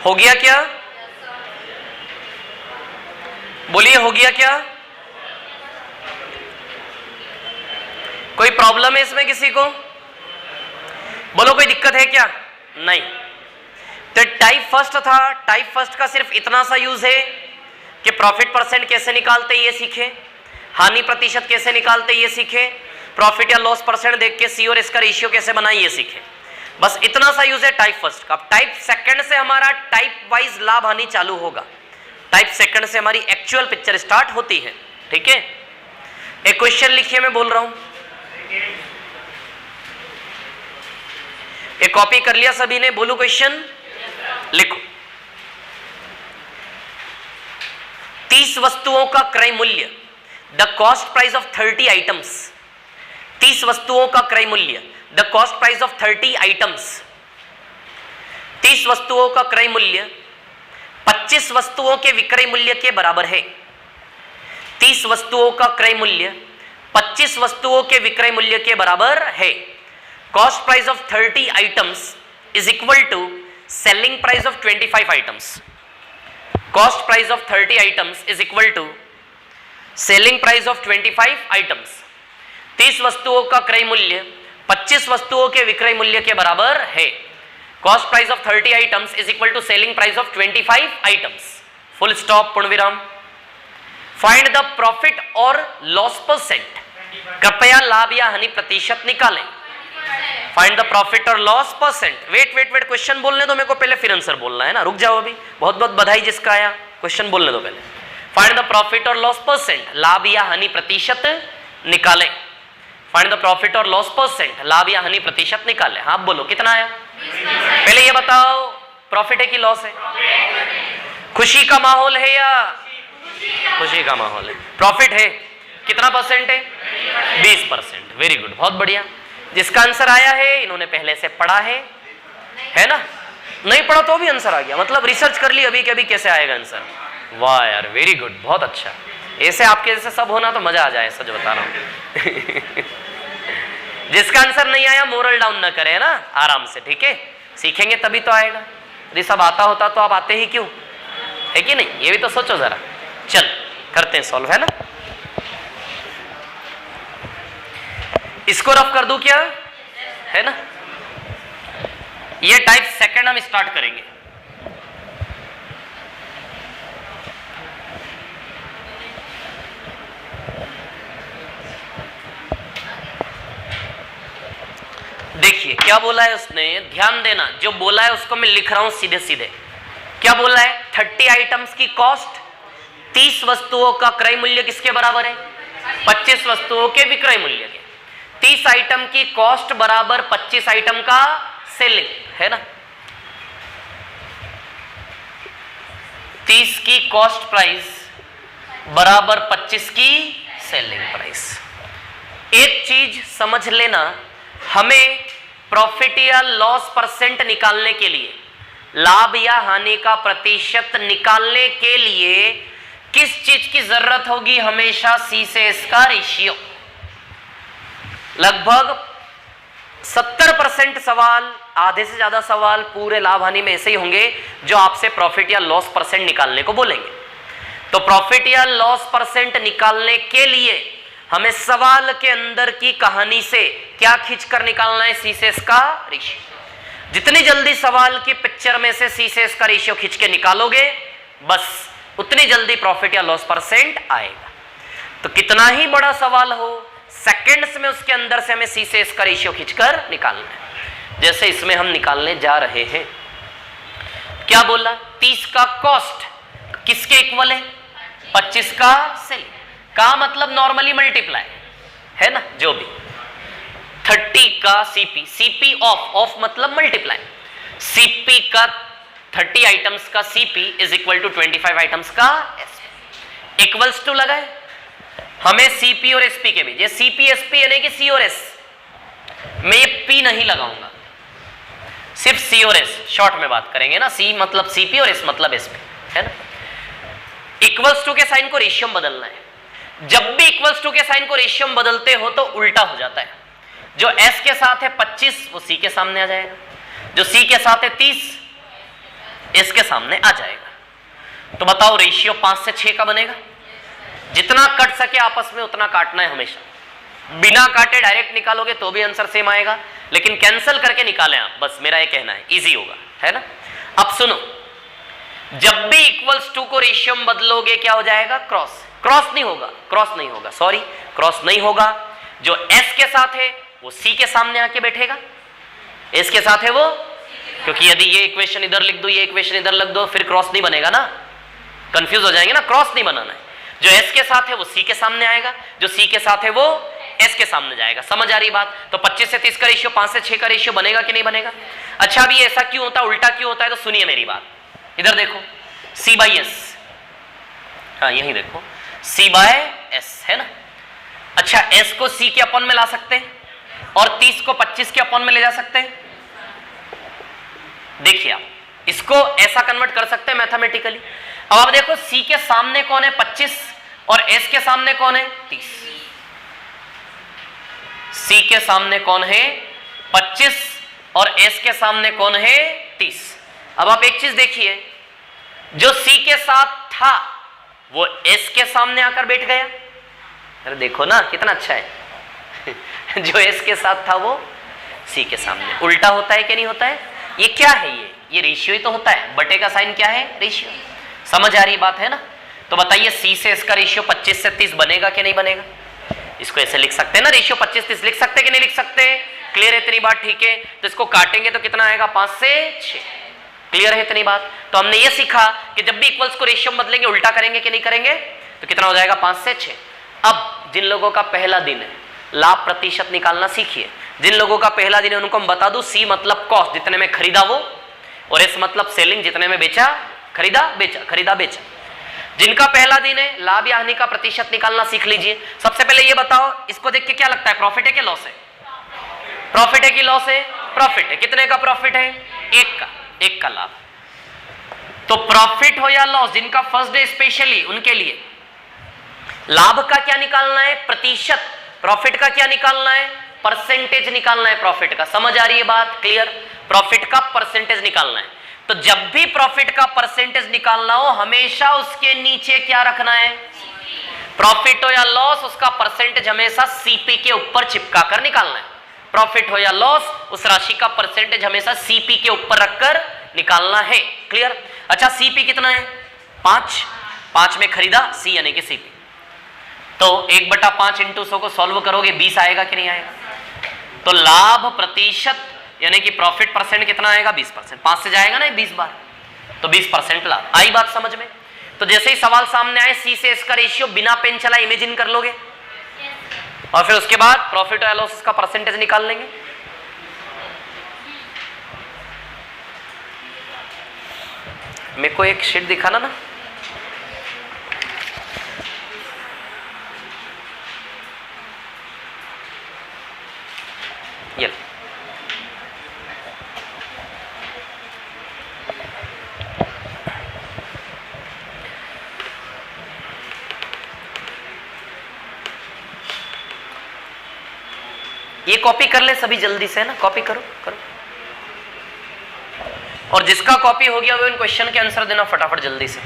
हो गया क्या? बोलिए हो गया क्या? कोई प्रॉब्लम है इसमें किसी को? बोलो कोई दिक्कत है क्या? नहीं। तो टाइप फर्स्ट था, टाइप फर्स्ट का सिर्फ इतना सा यूज है कि प्रॉफिट परसेंट कैसे निकालते ये सीखे, हानि प्रतिशत कैसे निकालते ये सीखे, प्रॉफिट या लॉस परसेंट देख के सी और एस का रेशियो कैसे बनाए ये सीखे। बस इतना सा यूज है टाइप फर्स्ट का। टाइप सेकंड से हमारा टाइप वाइज लाभ हानि चालू होगा। टाइप सेकंड से हमारी एक्चुअल पिक्चर स्टार्ट होती है। ठीक है, एक क्वेश्चन लिखिए, मैं बोल रहा हूं। एक कॉपी कर लिया सभी ने? बोलू क्वेश्चन लिखो। 30 वस्तुओं का क्रय मूल्य, the cost price of 30 items. 30 वस्तुओं का क्रय मूल्य, the cost price of 30 items. 30 वस्तुओं का क्रय मूल्य 25 वस्तुओं के विक्रय मूल्य के बराबर है। 30 वस्तुओं का क्रय मूल्य 25 वस्तुओं के विक्रय मूल्य के बराबर है। Cost price of 30 items is equal to selling price of 25 items. Cost price of 30 items is equal to selling price of 25 items. 30 वस्तुओं का क्रय मूल्य 25 वस्तुओं के विक्रय मूल्य के बराबर है। Cost price of 30 items is equal to selling price of 25 items. Full stop, पूर्ण विराम। फाइंड द प्रॉफिट और लॉस परसेंट। कृपया लाभ या हानि प्रतिशत निकालें। फाइंड द प्रॉफिट और loss percent. Wait wait wait, question बोलने दो मेरे को पहले, फिर आंसर बोलना है ना। रुक जाओ अभी, बहुत बहुत बधाई जिसका आया। क्वेश्चन बोलने दो पहले। फाइंड द प्रॉफिट और लॉस परसेंट, लाभ या हानि प्रतिशत निकालें। फाइंड द प्रॉफिट और लॉस परसेंट, लाभ या हानि प्रतिशत निकालें। हाँ बोलो कितना आया? पहले ये बताओ, प्रॉफिट है कि लॉस है? खुशी का माहौल है या? खुशी का माहौल है। प्रॉफिट है, कितना परसेंट है? 20%। वेरी गुड, बहुत बढ़िया। जिसका आंसर आया है इन्होंने पहले से पढ़ा है ना? नहीं पढ़ा तो भी आंसर आ गया, मतलब रिसर्च कर ली अभी के अभी कैसे आएगा आंसर। वाह यार, वेरी गुड, बहुत अच्छा। ऐसे आपके जैसे सब होना तो मजा आ जाए, सच बता रहा हूं। जिसका आंसर नहीं आया मोरल डाउन ना करे, ना, आराम से। ठीक है, सीखेंगे तभी तो आएगा। यदि सब आता होता तो आप आते ही क्यों, है कि नहीं? ये भी तो सोचो जरा। चल करते हैं सॉल्व, है ना? इसको रफ कर दूं क्या, है ना? ये टाइप सेकंड हम स्टार्ट करेंगे। देखिए क्या बोला है उसने, ध्यान देना। जो बोला है उसको मैं लिख रहा हूं सीधे सीधे। क्या बोला है? 30 आइटम्स की कॉस्ट, 30 वस्तुओं का क्रय मूल्य किसके बराबर है? 25 वस्तुओं के विक्रय मूल्य के। 30 आइटम की कॉस्ट बराबर 25 आइटम का सेलिंग, है ना? 30 की कॉस्ट प्राइस बराबर 25 की सेलिंग प्राइस। एक चीज समझ लेना, हमें प्रॉफिट या लॉस परसेंट निकालने के लिए, लाभ या हानि का प्रतिशत निकालने के लिए किस चीज की जरूरत होगी? हमेशा सी से एस का रेशियो। लगभग 70% सवाल, आधे से ज्यादा सवाल पूरे लाभ हानि में ऐसे ही होंगे जो आपसे प्रॉफिट या लॉस परसेंट निकालने को बोलेंगे। तो प्रॉफिट या लॉस परसेंट निकालने के लिए हमें सवाल के अंदर की कहानी से क्या खींचकर निकालना है? सी से एस का रेशियो। जितनी जल्दी सवाल की पिक्चर में से सी से एस का रेशियो खींच के निकालोगे, बस उतनी जल्दी प्रॉफिट या लॉस परसेंट आएगा। तो कितना ही बड़ा सवाल हो, सेकंड्स में उसके अंदर से हमें सी से एस का रेशियो खींचकर निकालना है। जैसे इसमें हम निकालने जा रहे हैं। क्या बोला? 30 का कॉस्ट किसके इक्वल है? 25 का सेलिंग का, मतलब नॉर्मली मल्टीप्लाई, है ना? जो भी 30 का सीपी, सीपी ऑफ मतलब मल्टीप्लाई, सीपी का 30 आइटम्स का CP is equal to 25 items का एसपी। इक्वल्स टू लगाए, हमें सीपी और एसपी के बीच, ये सीपी एसपी यानी कि सी और एस, मैं ये पी नहीं लगाऊंगा, सिर्फ सी और एस शॉर्ट में बात करेंगे ना। सी मतलब सीपी और एस मतलब एसपी, है ना? इक्वल्स टू के साइन को रेशियो में बदलना है। जब भी इक्वल्स टू के साइन को रेशियो में बदलते हो तो उल्टा हो जाता है। जो एस के साथ है 25 वो सी के सामने आ जाएगा, जो सी के साथ है 30 इसके सामने आ जाएगा। तो बताओ रेशियो 5 से 6 का बनेगा। जितना कट सके आपस में उतना काटना है हमेशा, बिना काटे डायरेक्ट निकालोगे तो भी आंसर सेम आएगा, लेकिन कैंसिल करके निकालें आप, बस मेरा ये कहना है, इजी होगा, है ना। अब सुनो, जब भी इक्वल्स टू को रेशियो में बदलोगे क्या हो जाएगा, क्रॉस। क्रॉस नहीं होगा, क्रॉस नहीं होगा, सॉरी क्रॉस नहीं होगा। जो एस के साथ है वो सी के सामने आके बैठेगा, एस के साथ है वो, क्योंकि यदि ये इक्वेशन इधर लिख दो, ये इक्वेशन इधर लिख दो, फिर क्रॉस नहीं बनेगा ना, कंफ्यूज हो जाएंगे ना, क्रॉस नहीं बनाना है। जो एस के साथ है वो सी के सामने आएगा, जो सी के साथ है वो एस के सामने जाएगा। समझ आ रही बात। तो 25 से 30 का रेशियो 5 से 6 का रेशियो बनेगा कि नहीं बनेगा। अच्छा अभी ऐसा क्यों होता है, उल्टा क्यों होता है, तो सुनिए मेरी बात, इधर देखो सी बाई एस, हाँ यही देखो सी बाय एस है ना। अच्छा एस को सी के अपॉन में ला सकते हैं और 30 को 25 के अपॉन में ले जा सकते हैं। देखिए आप इसको ऐसा कन्वर्ट कर सकते हैं मैथमेटिकली। अब आप देखो सी के सामने कौन है 25 और एस के सामने कौन है 30। सी के सामने कौन है 25 और एस के सामने कौन है 30। अब आप एक चीज देखिए, जो सी के साथ था वो एस के सामने आकर बैठ गया। अरे देखो ना कितना अच्छा है जो एस के साथ था वो सी के सामने। उल्टा होता है कि नहीं होता है, ये क्या है, ये रेशियो ही तो होता है, बटे का साइन क्या है, रेशियो। समझ आ रही बात है ना। तो बताइए सी से इसका रेशियो 25 से 30 बनेगा कि नहीं बनेगा। इसको ऐसे लिख सकते हैं ना, रेशियो 25-30 लिख सकते कि नहीं लिख सकते। क्लियर है इतनी बात, ठीक है। तो इसको काटेंगे तो कितना आएगा 5 से 6। क्लियर है इतनी बात। तो हमने ये सीखा कि जब भी इक्वल्स को रेशियो में बदलेंगे उल्टा करेंगे कि नहीं करेंगे, तो कितना हो जाएगा 5 से 6। अब जिन लोगों का पहला दिन है लाभ प्रतिशत निकालना सीखिए। जिन लोगों का पहला दिन है उनको हम बता दूं, सी मतलब कॉस्ट जितने में खरीदा वो, और एस मतलब सेलिंग जितने में बेचा, खरीदा बेचा, खरीदा बेचा। जिनका पहला दिन है लाभ या हानि का प्रतिशत निकालना सीख लीजिए। सबसे पहले ये बताओ, इसको देख के क्या लगता है, प्रॉफिट है कि लॉस है। प्रॉफिट है कि लॉस है, प्रॉफिट है। कितने का प्रॉफिट है, एक का लाभ। तो प्रॉफिट हो या लॉस, जिनका फर्स्ट डे स्पेशली उनके लिए लाभ का क्या निकालना है, प्रतिशत। प्रॉफिट का क्या निकालना है, परसेंटेज निकालना है प्रॉफिट का। समझ आ रही है बात, क्लियर। प्रॉफिट का परसेंटेज निकालना है। तो जब भी प्रॉफिट का परसेंटेज निकालना हो हमेशा उसके नीचे क्या रखना है, प्रॉफिट हो या लॉस उसका परसेंटेज हमेशा सीपी के ऊपर चिपका कर निकालना है। प्रॉफिट हो या लॉस उस राशि का परसेंटेज हमेशा सीपी के ऊपर रखकर निकालना है। क्लियर। अच्छा सीपी कितना है 5 में खरीदा सी यानी कि सीपी। तो 1/5 इंटू 100 को सॉल्व करोगे 20 आएगा कि नहीं आएगा। तो लाभ प्रतिशत यानी कि प्रॉफिट परसेंट कितना आएगा 20%। 5 से जाएगा ना 20 बार, तो 20% लाभ। आई बात समझ में। तो जैसे ही सवाल सामने आए सी से इसका रेशियो बिना पेन चला इमेजिन कर लोगे और फिर उसके बाद प्रॉफिट और लॉस का परसेंटेज निकाल लेंगे। मेरे को एक शीट दिखाना ना। ये कॉपी कर ले सभी जल्दी से, है ना, कॉपी करो। और जिसका कॉपी हो गया वो इन क्वेश्चन के आंसर देना फटाफट जल्दी से।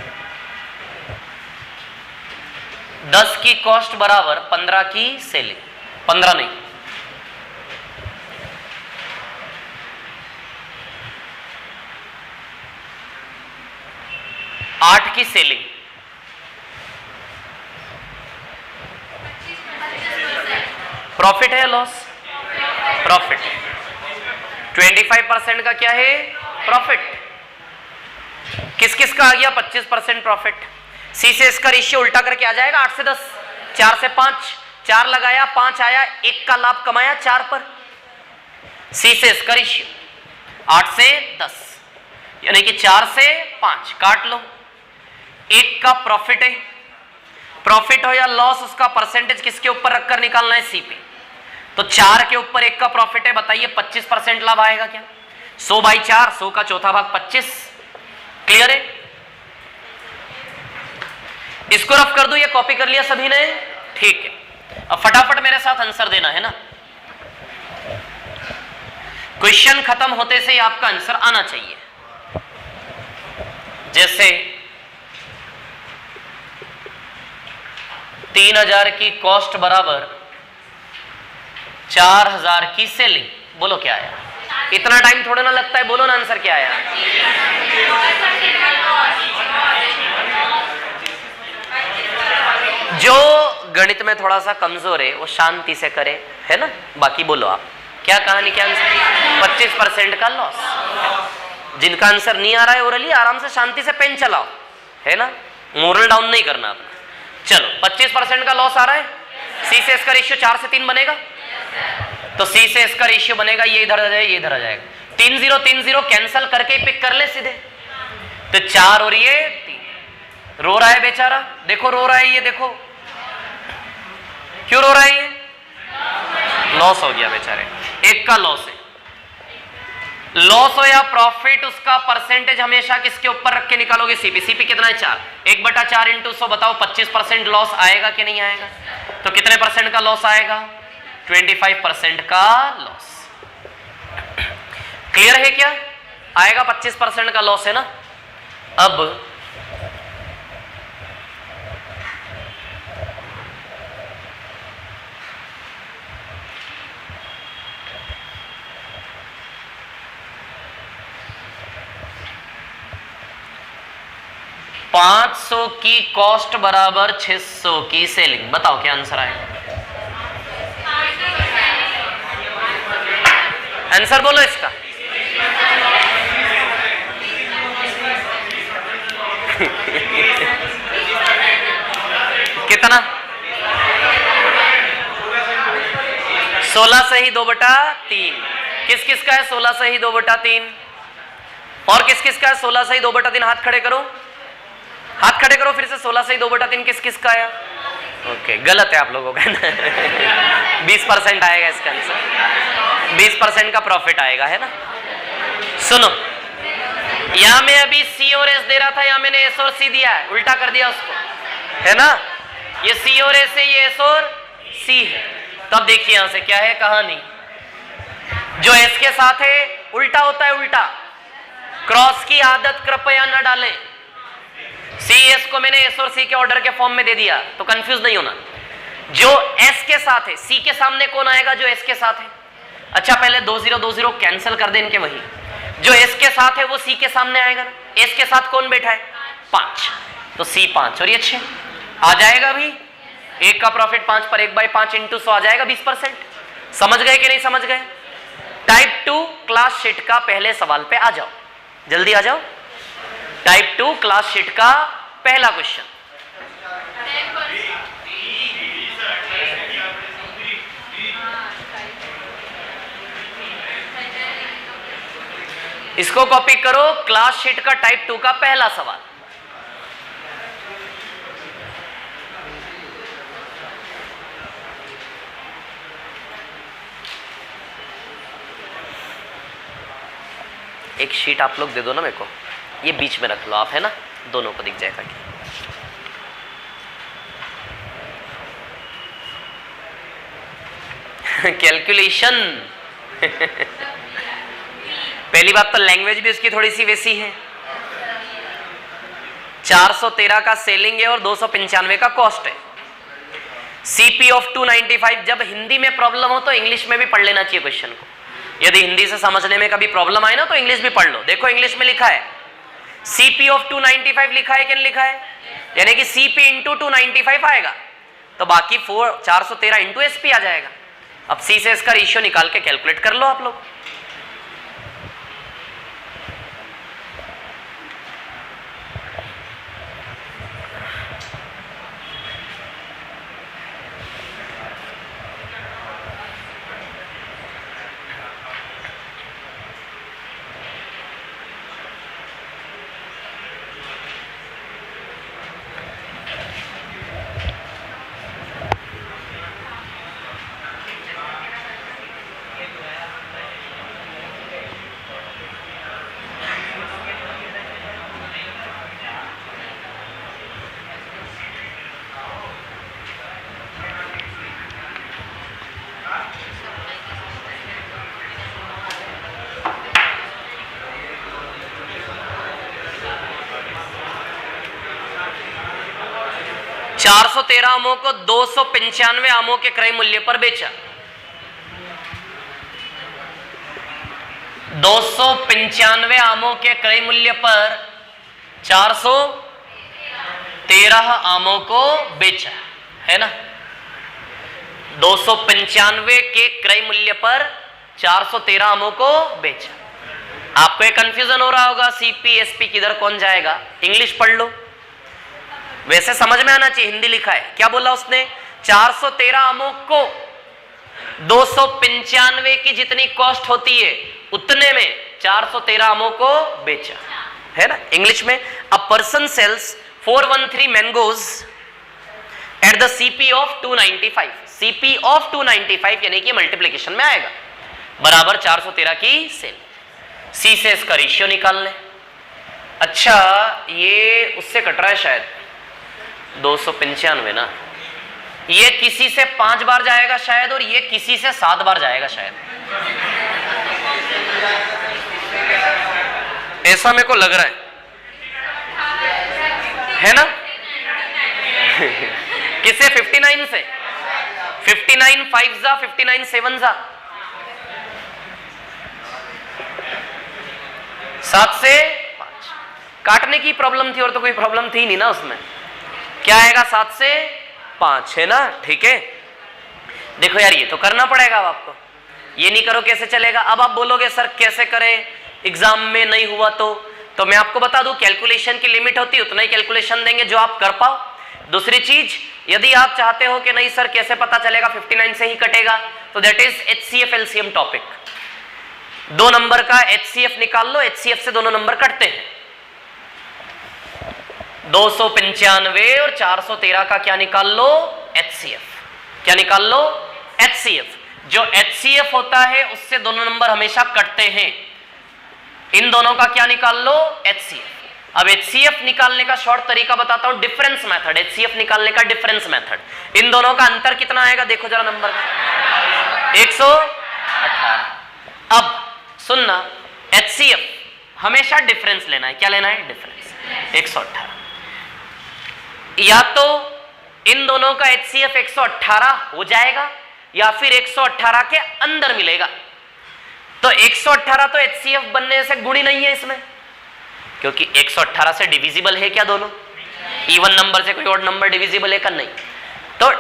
10 की कॉस्ट बराबर 15 की सेलिंग, 15 नहीं 8 की सेलिंग, प्रॉफिट है लॉस, प्रॉफिट। 25% का क्या है, प्रॉफिट। किस किस का आ गया 25% प्रॉफिट। सी से इसका रेशियो उल्टा करके आ जाएगा 8 से 10, 4 से 5, 4 लगाया 5 आया, 1 का लाभ कमाया 4 पर। सी से इसका रेशियो 8 से 10 यानी कि 4 से 5 काट लो, 1 का प्रॉफिट है। प्रॉफिट हो या लॉस उसका परसेंटेज किसके ऊपर रखकर निकालना है, सी पे। तो 4 के ऊपर 1 का प्रॉफिट है, बताइए 25% लाभ आएगा क्या। 100/4, 100 का चौथा भाग 25। क्लियर है। इसको रफ कर दो, ये कॉपी कर लिया सभी ने, ठीक है। अब फटाफट मेरे साथ आंसर देना है ना। क्वेश्चन खत्म होते से ही आपका आंसर आना चाहिए। जैसे 3000 की कॉस्ट बराबर 4000 की सेलिंग। बोलो क्या आया? इतना टाइम थोड़ा ना लगता है, बोलो ना आंसर क्या आया? जो गणित में थोड़ा सा कमजोर है वो शांति से करे, है ना। बाकी बोलो आप क्या कहानी, क्या आंसर? 25% का लॉस। जिनका आंसर नहीं आ रहा है ओरली, आराम से शांति से पेन चलाओ, है ना, मोरल डाउन नहीं करना अपना। चलो 25% का लॉस आ रहा है, सी से इसका रेशियो 4 से 3 बनेगा, तो सी से इसका रेशियो बनेगा, ये इधर आ जाएगा, ये इधर आ जाएगा, 3 0 3 0 कैंसिल करके पिक कर ले सीधे, तो 4 और ये 3। रो रहा है बेचारा, देखो रो रहा है ये, देखो क्यों रो रहा है ये? लॉस हो गया बेचारे, एक का लॉस है। लॉस हो या प्रॉफिट, उसका परसेंटेज हमेशा किसके ऊपर रख के निकालोगे? सीपी। सीपी कितना है? 4। 1/4 इंटू 100, बताओ 25% लॉस आएगा कि नहीं आएगा? तो कितने परसेंट का लॉस आएगा? 25% का लॉस। क्लियर है क्या? आएगा 25% का लॉस, है ना। अब $500 की कॉस्ट बराबर 600 की सेलिंग। बताओ क्या आंसर आएगा? आंसर बोलो इसका। कितना? 16 से ही 2/3। किस किस का है 16 से ही 2/3? और किस किस का है 16 से ही 2/3? हाथ खड़े करो, हाथ खड़े करो फिर से। 16 से ही 2/3 किस किस का आया? ओके, गलत है आप लोगों का। 20% आएगा इसका आंसर, 20% का प्रॉफिट आएगा, है ना। सुनो, यहां में अभी सी और एस दे रहा था, यहां मैंने एस और सी दिया है, उल्टा कर दिया उसको, है ना। ये सी और एस है, ये एस और सी है। तब देखिए यहां से क्या है कहानी। जो एस के साथ है उल्टा होता है, उल्टा। क्रॉस की आदत कृपया न डालें। सी एस को मैंने एस और सी के ऑर्डर के फॉर्म में दे दिया, तो कंफ्यूज नहीं होना। जो एस के साथ है, सी के सामने कौन आएगा? जो एस के साथ है। अच्छा, पहले 2 0 2 0 कैंसिल कर दे इनके, वही जो एस के साथ है वो सी के सामने आएगा ना। एस के साथ कौन बैठा है? 5, तो सी 5 और ये 6 आ जाएगा। अभी एक का प्रॉफिट 5 पर 1/5 इंटू 100 आ जाएगा 20%। समझ गए कि नहीं समझ गए? टाइप 2 क्लास शीट का पहले सवाल पे आ जाओ, जल्दी आ जाओ। टाइप 2 क्लास शीट का पहला क्वेश्चन। इसको कॉपी करो, क्लास शीट का टाइप 2 का पहला सवाल। एक शीट आप लोग दे दो ना मेरे को, ये बीच में रख लो आप, है ना, दोनों को दिख जाएगा कि कैलकुलेशन। पहली बात तो लैंग्वेज भी उसकी थोड़ी सी वैसी है। 413 का सेलिंग है और 295 का कॉस्ट है। CP of 295। जब हिंदी में प्रॉब्लम हो तो इंग्लिश में भी पढ़ लेना चाहिए क्वेश्चन को। यदि हिंदी से समझने में कभी प्रॉब्लम आए ना तो इंग्लिश भी पढ़ लो। देखो इंग्लिश में लिखा है सीपी ऑफ 295 लिखा है कि नहीं लिखा है, यानी कि सीपी इंटू 295 आएगा, तो बाकी 413 इंटू एसपी आ जाएगा। अब सी से इसका रेशियो निकाल के कैलकुलेट कर लो आप लोग। 413 आमों को 295 आमों के क्रय मूल्य पर बेचा। 295 आमों के क्रय मूल्य पर 413 आमों को बेचा, है ना। 295 के क्रय मूल्य पर 413 आमों को बेचा। आपको एक कंफ्यूजन हो रहा होगा, सीपी एसपी किधर कौन जाएगा, इंग्लिश पढ़ लो, वैसे समझ में आना चाहिए। हिंदी लिखा है, क्या बोला उसने, 413 आमों को 295 की जितनी कॉस्ट होती है उतने में 413 आमों को बेचा, है ना। इंग्लिश में a person sells 413 mangoes at the CP of 295, CP of 295 यानी कि मल्टीप्लीकेशन में आएगा, बराबर 413 की सेल। सी से इसका रेशियो निकाल लें। अच्छा, ये उससे कट रहा है शायद 295 ना, ये किसी से 5 बार जाएगा शायद, और ये किसी से 7 बार जाएगा शायद, ऐसा मेरे को लग रहा है ना। किससे, 59 से, 59 5 जा, 59 7 जा, 7 से 5 काटने की प्रॉब्लम थी और तो कोई प्रॉब्लम थी नहीं ना उसमें। क्या आएगा, 7 से 5, है ना, ठीक है। देखो यार, ये तो करना पड़ेगा अब आपको, ये नहीं करो कैसे चलेगा। अब आप बोलोगे सर कैसे करें, एग्जाम में नहीं हुआ तो मैं आपको बता दूं, कैलकुलेशन की लिमिट होती है, उतना ही कैलकुलेशन देंगे जो आप कर पाओ। दूसरी चीज, यदि आप चाहते हो कि नहीं सर कैसे पता चलेगा 59 से ही कटेगा, तो that is HCF LCM topic. 2 number का HCF निकाल लो, HCF से दोनों नंबर कटते हैं। 295 और 413 का क्या निकाल लो, HCF। क्या निकाल लो, HCF। जो HCF होता है उससे दोनों नंबर हमेशा कटते हैं। इन दोनों का क्या निकाल लो, HCF। अब HCF निकालने का शॉर्ट तरीका बताता हूं, डिफरेंस मेथड। HCF निकालने का डिफरेंस मेथड, इन दोनों का अंतर कितना आएगा देखो जरा नंबर में, 118। अब सुनना, HCF हमेशा डिफरेंस लेना है। क्या लेना है, डिफरेंस, 118। या तो इन दोनों का HCF 118 हो जाएगा या फिर 118 के अंदर मिलेगा। तो 118 तो HCF बनने से गुणी नहीं है इसमें, क्योंकि 118 से डिविजिबल है क्या दोनों, इवन नंबर से कोई ऑड नंबर डिविजिबल है क्या, नहीं। तो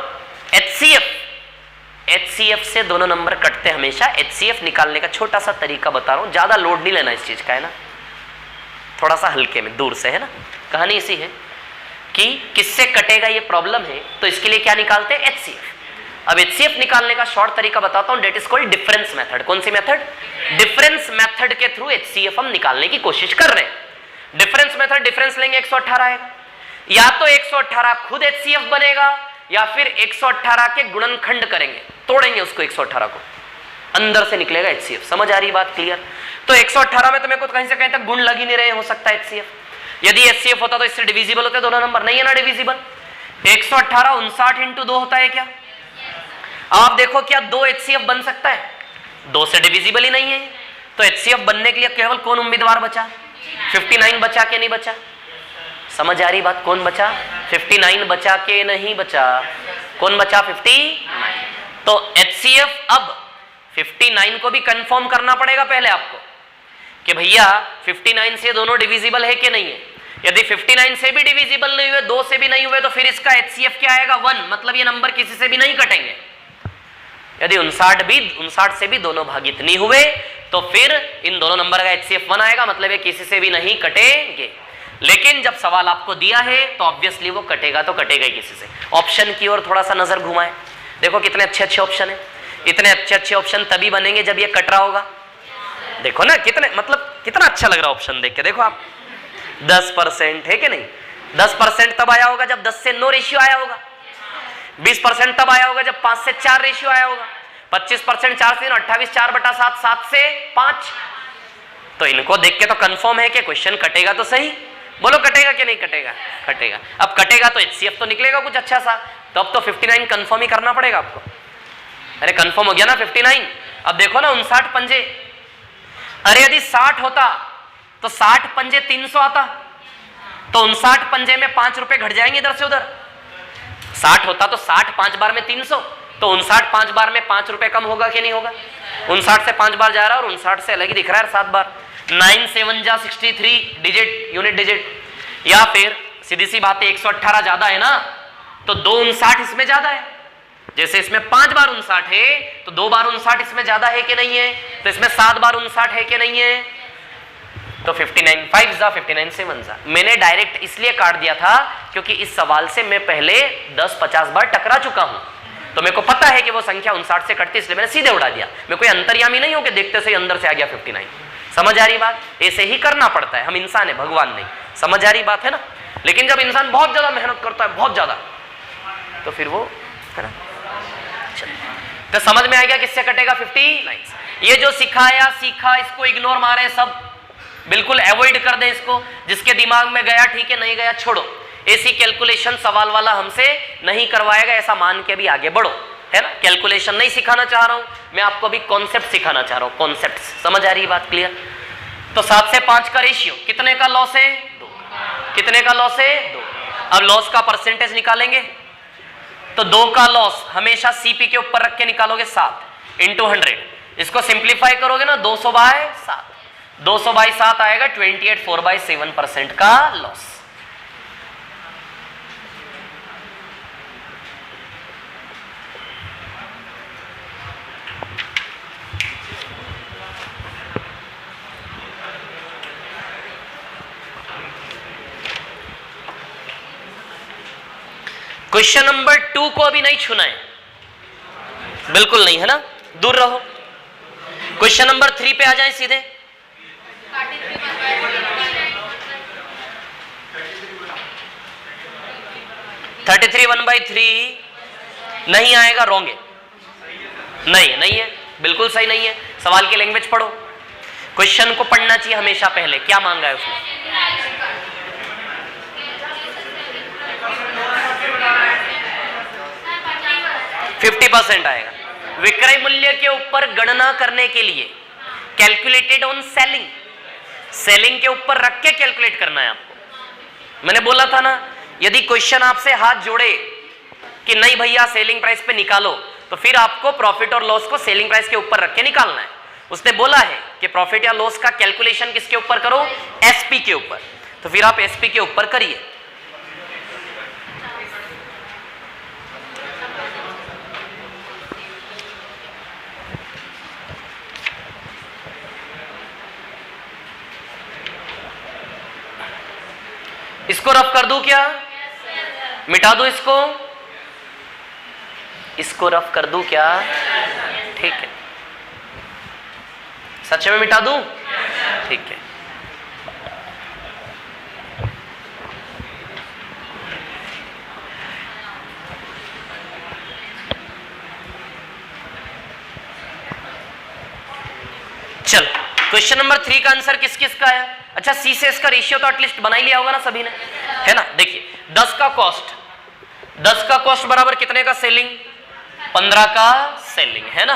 HCF से दोनों नंबर कटते हमेशा। HCF निकालने का छोटा सा तरीका बता रहा हूं, ज्यादा लोड नहीं लेना इस चीज का, है ना, थोड़ा सा हल्के में, दूर से, है ना। कहानी इसी है कि किससे कटेगा ये प्रॉब्लम है, तो इसके लिए क्या निकालते हैं, HCF। अब HCF निकालने का शॉर्ट तरीका बताता हूं, that is called difference method. कौन सी मेथड, डिफरेंस मेथड के थ्रू HCF हम निकालने की कोशिश कर रहे हैं। डिफरेंस मेथड, डिफरेंस लेंगे 118 आएगा, या तो 118 खुद HCF बनेगा या फिर 118 के गुणनखंड करेंगे, तोड़ेंगे उसको 118 को, अंदर से निकलेगा HCF। समझ आ रही बात, क्लियर। तो 118 में तो मेरे को कहीं से कहीं तक गुण लग ही नहीं रहे, हो सकता है HCF। यदि HCF होता तो इससे डिविजिबल होते दोनों नंबर, नहीं है ना डिविजिबल। 118 59 इंटू 2 होता है क्या, आप देखो क्या 2 HCF बन सकता है, 2 से डिविजिबल ही नहीं है। तो HCF बनने के लिए केवल कौन उम्मीदवार बचा, 59 बचा के नहीं बचा। समझ आ रही बात, कौन बचा, 59 बचा के नहीं बचा, कौन बचा, 59। तो HCF अब 59 को भी कंफर्म करना पड़ेगा पहले आपको कि भैया 59 से दोनों डिविजिबल है कि नहीं है। यदि 59 से भी डिविजिबल नहीं हुए, 2 से भी नहीं हुए, तो फिर इसका HCF क्या आएगा, 1, मतलब ये नंबर किसी से भी नहीं कटेंगे। यदि 59 से भी दोनों भागित नहीं हुए, तो फिर इन दोनों नंबर का HCF 1 आएगा, मतलब ये किसी से भी नहीं कटेंगे। लेकिन जब सवाल आपको दिया है तो ऑब्वियसली वो कटेगा तो कटेगा ही किसी से। ऑप्शन की ओर थोड़ा सा नजर घुमाएं, देखो कितने अच्छे अच्छे ऑप्शन है। इतने अच्छे अच्छे ऑप्शन तभी बनेंगे जब ये कट रहा होगा। देखो ना कितने, मतलब कितना अच्छा लग रहा है ऑप्शन देख के। देखो आप 10% है कि नहीं, 10% तब आया होगा जब 10 से 9 रेशियो आया होगा। 20% तब आया होगा जब 5 से 4 रेशियो आया होगा। 25% 4 से 28, 4/7, 7 से 5। तो इनको देख के तो कंफर्म है कि क्वेश्चन कटेगा तो सही। बोलो कटेगा कि नहीं कटेगा, कटेगा। अब कटेगा तो HCF तो निकलेगा कुछ अच्छा सा, तो अब तो 59 कंफर्म ही करना पड़ेगा आपको। अरे कंफर्म हो गया ना 59। अब देखो ना 59 पंजे, अरे यदि 60 होता तो 60 पंजे 300 आता, तो 59 पंजे में 5 रुपए घट जाएंगे इधर से उधर। 60 होता तो 60 5 बार में 300, तो 59 5 बार में 5 रुपए कम होगा कि नहीं होगा? 59 से 5 बार जा रहा है और 59 से अलग ही दिख रहा है 7 बार। 9 7 जा 63 डिजिट, यूनिट डिजिट। या फिर सीधी सी बात है 118 ज्यादा है ना, तो 2 59 इसमें ज्यादा है। जैसे इसमें 5 बार 59 है तो 2 बार 59 इसमें ज्यादा है कि नहीं है? तो इसमें 7 बार 59 है कि नहीं है? तो 59 5 जा 59 7 जा। मैंने डायरेक्ट इसलिए काट दिया था क्योंकि इस सवाल से मैं पहले 10-50 बार टकरा चुका हूं, तो मेरे को पता है कि वो संख्या 59 से कटती, इसलिए मैंने सीधे उड़ा दिया। मैं कोई अंतर्यामी नहीं हूं कि देखते से अंदर से आ गया 59। समझ आ रही बात? ऐसे ही करना पड़ता है, हम इंसान है, भगवान नहीं। समझ आ रही बात है ना? लेकिन जब इंसान बहुत ज्यादा मेहनत करता है, बहुत ज्यादा, तो फिर वो है ना। तो समझ में आ गया किससे कटेगा 59? ये जो सिखाया सीखा इसको इग्नोर मारे, सब बिल्कुल अवॉइड कर दे इसको। जिसके दिमाग में गया ठीक है, नहीं गया छोड़ो। ऐसी कैलकुलेशन सवाल वाला हमसे नहीं करवाएगा, ऐसा मान के भी आगे बढ़ो, है ना। कैलकुलेशन नहीं सिखाना चाह रहा हूं मैं आपको, भी कॉन्सेप्ट सिखाना चाह रहा हूं, कॉन्सेप्ट। समझ आ रही बात? क्लियर? तो 7 से 5 का रेशियो कितने का लॉस है? 2। कितने का लॉस है? 2। अब लॉस का परसेंटेज निकालेंगे, तो 2 का लॉस हमेशा सीपी के ऊपर रख के निकालोगे 7 इंटू 100। इसको सिंप्लीफाई करोगे ना 200/7, 200/7 आएगा 28 4/7% का लॉस। क्वेश्चन नंबर 2 को अभी नहीं छूना है, बिल्कुल नहीं, है ना, दूर रहो। क्वेश्चन नंबर 3 पे आ जाए सीधे। थर्टी 1/3 नहीं आएगा, रॉन्ग है। नहीं है, बिल्कुल सही नहीं है। सवाल की लैंग्वेज पढ़ो, क्वेश्चन को पढ़ना चाहिए हमेशा पहले। क्या मांगा है उसने? 50% आएगा। विक्रय मूल्य के ऊपर गणना करने के लिए कैलकुलेटेड ऑन सेलिंग, सेलिंग के ऊपर रख के कैलकुलेट करना है आपको। मैंने बोला था ना, यदि क्वेश्चन आपसे हाथ जोड़े कि नहीं भैया सेलिंग प्राइस पे निकालो, तो फिर आपको प्रॉफिट और लॉस को सेलिंग प्राइस के ऊपर रख के निकालना है। उसने बोला है कि प्रॉफिट या लॉस का कैलकुलेशन किसके ऊपर करो? एसपी के ऊपर। तो फिर आप एसपी के ऊपर करिए। इसको रफ कर दूं क्या? मिटा दूं इसको? इसको रफ कर दूं क्या? ठीक है, सच में मिटा दूं? ठीक है। चल, क्वेश्चन नंबर 3 का आंसर किस किस का है? अच्छा, सी से इसका रेशियो तो एटलीस्ट बना ही लिया होगा ना सभी ने, है ना। देखिए 10 का कॉस्ट बराबर कितने का सेलिंग? 15 का सेलिंग, है ना।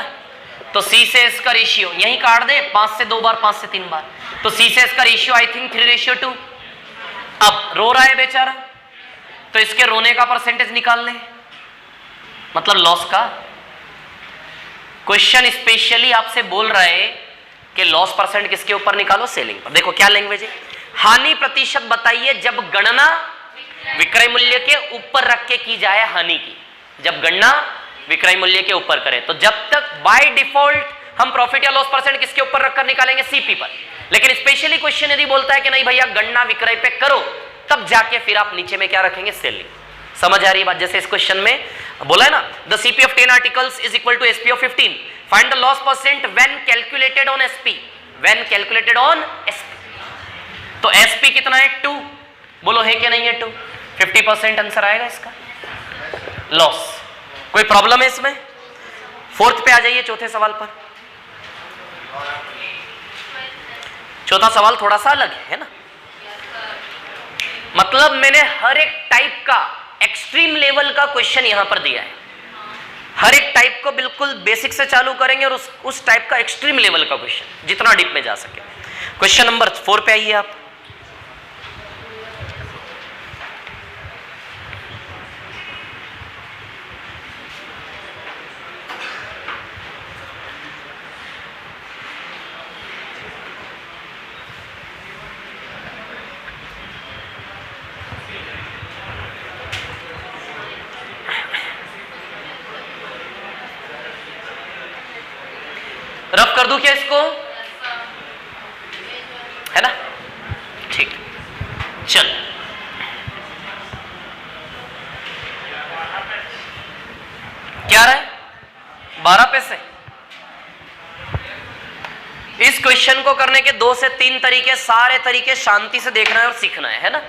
तो सी से इसका रेशियो यही काट दे, 5 से 2 बार, 5 से 3 बार। तो सी से इसका रेशियो आई थिंक 3:2। अब रो रहा है बेचारा, तो इसके रोने का परसेंटेज निकाल ले, मतलब लॉस का। क्वेश्चन स्पेशली आपसे बोल रहा है कि लॉस परसेंट किसके ऊपर निकालो? सेलिंग पर। देखो क्या लैंग्वेज है, हानि प्रतिशत बताइए जब गणना विक्रय मूल्य के ऊपर रख के की जाए हानि की। जब गणना विक्रय मूल्य के ऊपर करें, तो जब तक बाय डिफॉल्ट हम प्रॉफिट या लॉस परसेंट किसके ऊपर रखकर निकालेंगे? सीपी पर। लेकिन स्पेशली क्वेश्चन यदि बोलता है कि नहीं भैया गणना विक्रय पे करो, तब जाके फिर आप नीचे में क्या रखेंगे? सेलिंग। समझ आ रही बात? जैसे इस क्वेश्चन में बोला है ना, the CP of 10 articles is equal to SP of 15, find the loss percent when calculated on SP, when calculated on SP. तो एसपी कितना है? 2। बोलो है कि नहीं है? 2। 50% आंसर आएगा इसका। लॉस कोई प्रॉब्लम है इसमें? 4th पे आ जाइए, चौथे सवाल पर। चौथा सवाल थोड़ा सा अलग है ना, मतलब मैंने हर एक टाइप का एक्सट्रीम लेवल का क्वेश्चन यहां पर दिया है। हर एक टाइप को बिल्कुल बेसिक से चालू करेंगे और उस टाइप का एक्सट्रीम लेवल का क्वेश्चन, जितना डीप में जा सके। क्वेश्चन नंबर 4 पे आइए आप। कर दूं क्या इसको? है ना, ठीक। चल क्या रहा है? 12 पैसे। इस क्वेश्चन को करने के 2 से 3 तरीके, सारे तरीके शांति से देखना है और सीखना है ना।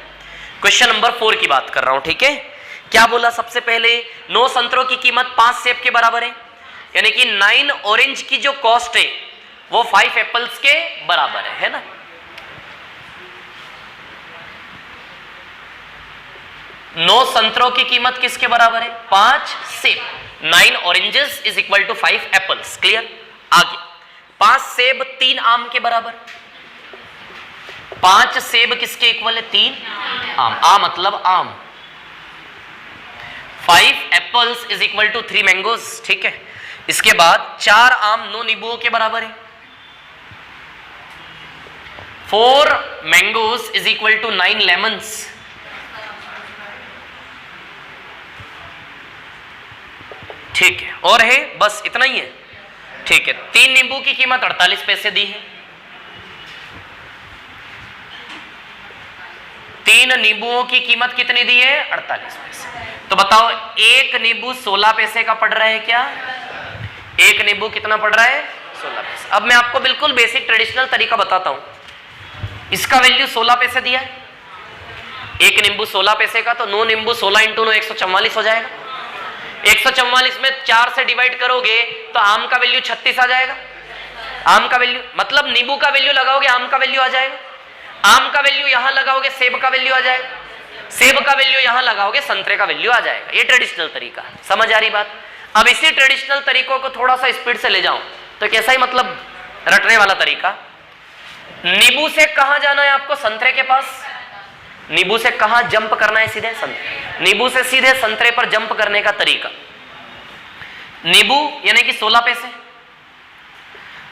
क्वेश्चन नंबर 4 की बात कर रहा हूं, ठीक है। क्या बोला सबसे पहले? 9 संतरों की कीमत 5 सेब के बराबर है, यानी कि 9 ऑरेंज की जो कॉस्ट है वो 5 एप्पल्स के बराबर है ना। 9 संतरों की कीमत किसके बराबर है? 5 सेब। 9 oranges is equal to 5 apples. Clear? आगे 5 सेब 3 आम के बराबर। 5 सेब किसके इक्वल है? 3 आम। आ मतलब आम। 5 apples is equal to 3 mangoes, ठीक है। इसके बाद 4 आम 9 नींबुओं के बराबर है। 4 mangoes is equal to 9 lemons. ठीक है, और है बस इतना ही है, ठीक है। 3 नींबू की कीमत 48 पैसे दी है। 3 नींबुओं की कीमत कितनी दी है? 48 पैसे। तो बताओ एक नींबू 16 पैसे का पड़ रहा है क्या? एक नींबू कितना पड़ रहा है? 16 पैसे। अब मैं आपको बिल्कुल बेसिक ट्रेडिशनल तरीका बताता हूं। इसका वैल्यू 16 पैसे दिया है, एक नींबू 16 पैसे का, तो 9 नींबू 16 इंटू 9 144 हो जाएगा। 144 में 4 से डिवाइड करोगे तो आम का वैल्यू 36 आ जाएगा। आम का वैल्यू मतलब नींबू का वैल्यू लगाओगे आम का वैल्यू आ जाएगा। आम का वैल्यू यहां लगाओगे सेब का वैल्यू आ जाएगा। सेब का वैल्यू यहां लगाओगे संतरे का वैल्यू आ जाएगा। ये ट्रेडिशनल तरीका, समझ आ रही बात? अब इसी ट्रेडिशनल तरीकों को थोड़ा सा स्पीड से ले जाऊं तो कैसा ही, मतलब रटने वाला तरीका। नींबू से कहां जाना है आपको? संतरे के पास। नींबू से कहां जंप करना है? सीधे संतरे। नींबू से सीधे संतरे पर जंप करने का तरीका। नींबू यानी कि 16 पैसे।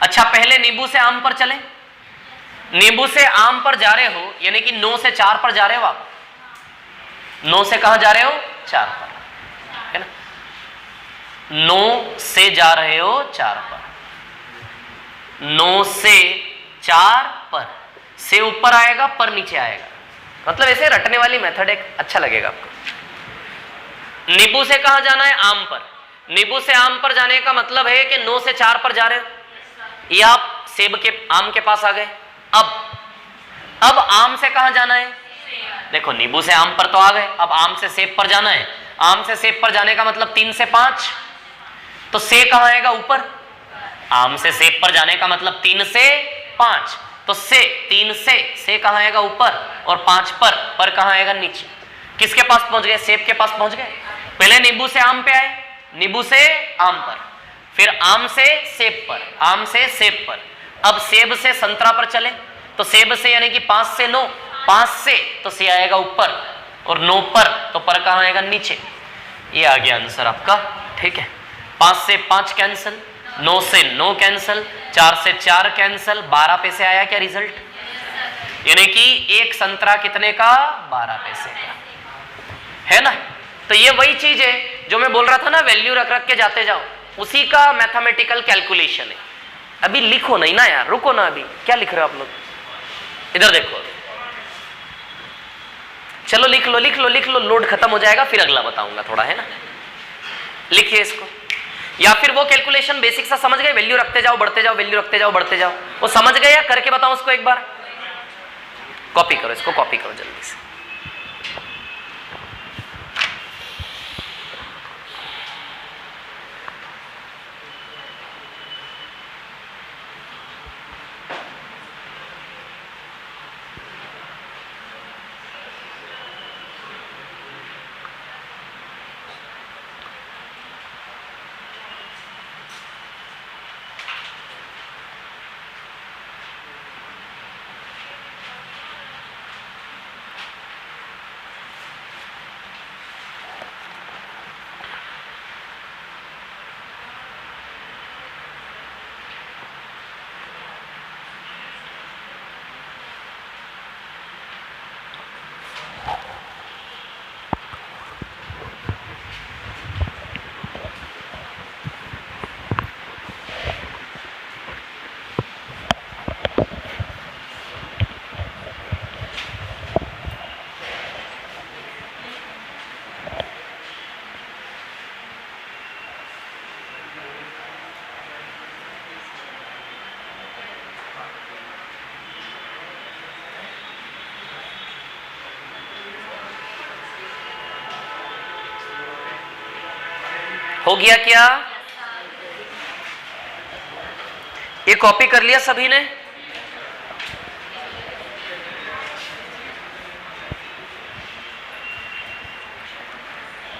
अच्छा पहले नींबू से आम पर चले। नींबू से आम पर जा रहे हो यानी कि 9 से 4 पर जा रहे हो आप। 9 से कहां जा रहे हो? 4 पर, है ना। 9 से जा रहे हो 4 पर। 9 से 4 पर, से ऊपर आएगा पर नीचे आएगा, मतलब ऐसे रटने वाली मेथड एक अच्छा लगेगा आपको। नींबू से कहां जाना है? आम पर। नींबू से आम पर जाने का मतलब है कि 9 से 4 पर जा रहे हो, ये आप सेब के आम के पास आ गए। अब आम से कहां जाना है? देखो नींबू से आम पर तो आ गए, अब आम से सेब पर जाना है। आम से सेब पर जाने का मतलब 3 से 5, तो से कहां आएगा? ऊपर। आम से सेब पर जाने का मतलब 3 से 5, तो से 3 से कहां आएगा? ऊपर, और 5 पर कहां आएगा? नीचे। किसके पास पहुंच गए? सेब के पास पहुंच गए। पहले नींबू से आम पे आए, नींबू से आम पर, फिर आम से सेब पर, आम से सेब पर। अब सेब से संतरा पर चले, तो सेब से यानी कि 5 से 9, 5 से तो से आएगा ऊपर, और 9 पर तो पर कहां आएगा? नीचे। ये आ गया आंसर आपका, ठीक है। 5 से 5 कैंसिल, 9 से 9 कैंसिल, 4 से 4 कैंसिल, 12 पैसे आया क्या रिजल्ट? यानी कि एक संतरा कितने का? 12 पैसे का, है ना। तो ये वही चीज है जो मैं बोल रहा था ना, वैल्यू रख रख के जाते जाओ, उसी का मैथमेटिकल कैलकुलेशन है। अभी लिखो नहीं ना यार, रुको ना, अभी क्या लिख रहे हो आप लोग? इधर देखो, चलो लिख लो लिख लो लिख लो, लोड खत्म हो जाएगा फिर अगला बताऊंगा थोड़ा, है ना। लिखिए इसको, या फिर वो कैलकुलेशन बेसिक सा समझ गए, वैल्यू रखते जाओ बढ़ते जाओ, वैल्यू रखते जाओ बढ़ते जाओ, वो समझ गए या करके बताऊं उसको एक बार? कॉपी करो इसको, कॉपी करो जल्दी से। गया क्या? ये कॉपी कर लिया सभी ने?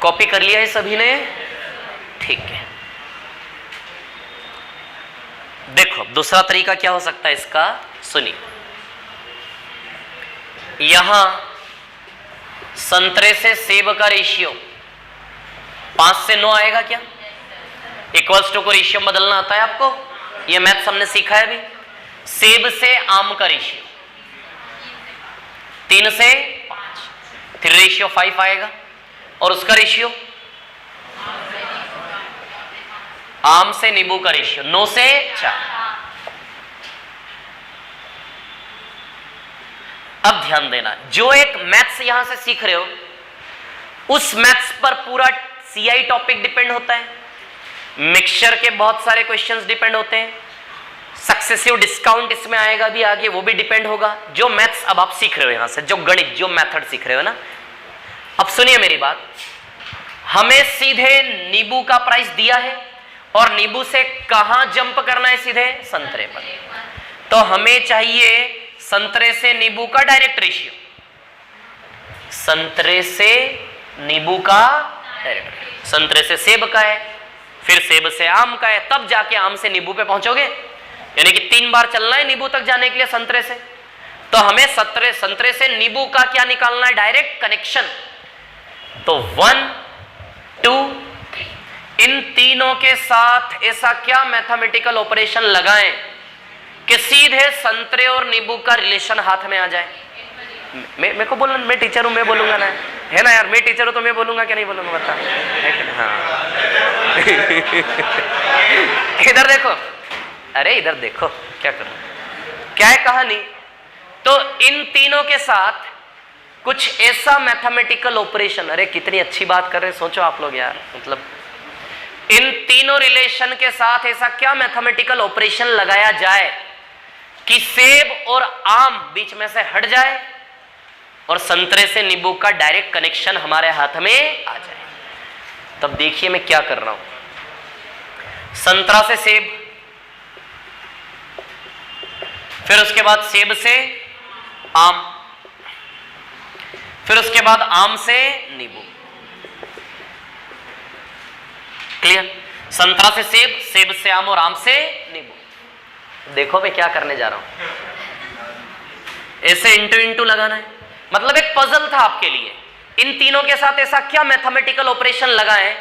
कॉपी कर लिया है सभी ने? ठीक है। देखो दूसरा तरीका क्या हो सकता है इसका, सुनिए। यहां संतरे से सेब का रेशियो 5 से 9 आएगा क्या? इक्वल्स टू को रेशियो बदलना आता है आपको, ये मैथ्स हमने सीखा है अभी। सेब से आम का रेशियो 3 से 5, फिर रेशियो 5 आएगा। और उसका रेशियो आम से नींबू का रेशियो 9 से 4। अब ध्यान देना, जो एक मैथ्स यहां से सीख रहे हो उस मैथ्स पर पूरा सीआई टॉपिक डिपेंड होता है, मिक्सचर के बहुत सारे क्वेश्चंस डिपेंड होते हैं, सक्सेसिव डिस्काउंट इसमें आएगा भी आगे, वो भी डिपेंड होगा। जो मैथ्स अब आप सीख रहे हो यहां से, जो गणित, जो मेथड सीख रहे हो ना, अब सुनिए मेरी बात। हमें सीधे नींबू का प्राइस दिया है और नींबू से कहां जंप करना है? सीधे संतरे पर। तो हमें चाहिए संतरे से नींबू का डायरेक्ट रेशियो, संतरे से नींबू का डायरेक्ट, संतरे से सेब का है, फिर सेब से आम का है, तब जाके आम से नींबू पे पहुंचोगे। यानी कि 3 बार चलना है नींबू तक जाने के लिए संतरे से। तो हमें संतरे से नींबू का क्या निकालना है? Direct connection. तो 1 2 इन तीनों के साथ ऐसा क्या मैथमेटिकल ऑपरेशन लगाएं कि सीधे संतरे और नींबू का रिलेशन हाथ में आ जाए? मेरे को बोलना, मैं टीचर हूं, मैं बोलूंगा ना, है ना यार, मैं टीचर हूं तो मैं बोलूंगा क्या नहीं बोलूंगा, बता। हाँ इधर देखो, अरे इधर देखो क्या करो, क्या है कहानी। तो इन तीनों के साथ कुछ ऐसा मैथमेटिकल ऑपरेशन, अरे कितनी अच्छी बात कर रहे हैं, सोचो आप लोग यार, मतलब इन तीनों रिलेशन के साथ ऐसा क्या मैथमेटिकल ऑपरेशन लगाया जाए कि सेब और आम बीच में से हट जाए और संतरे से नींबू का डायरेक्ट कनेक्शन हमारे हाथ में आ जाए। तब देखिए मैं क्या कर रहा हूं। संतरा से सेब, फिर उसके बाद सेब से आम, फिर उसके बाद आम से नींबू। क्लियर? संतरा से सेब, सेब से आम और आम से नींबू। देखो मैं क्या करने जा रहा हूं, ऐसे इंटू लगाना है। मतलब एक पजल था आपके लिए, इन तीनों के साथ ऐसा क्या मैथमेटिकल ऑपरेशन लगाएं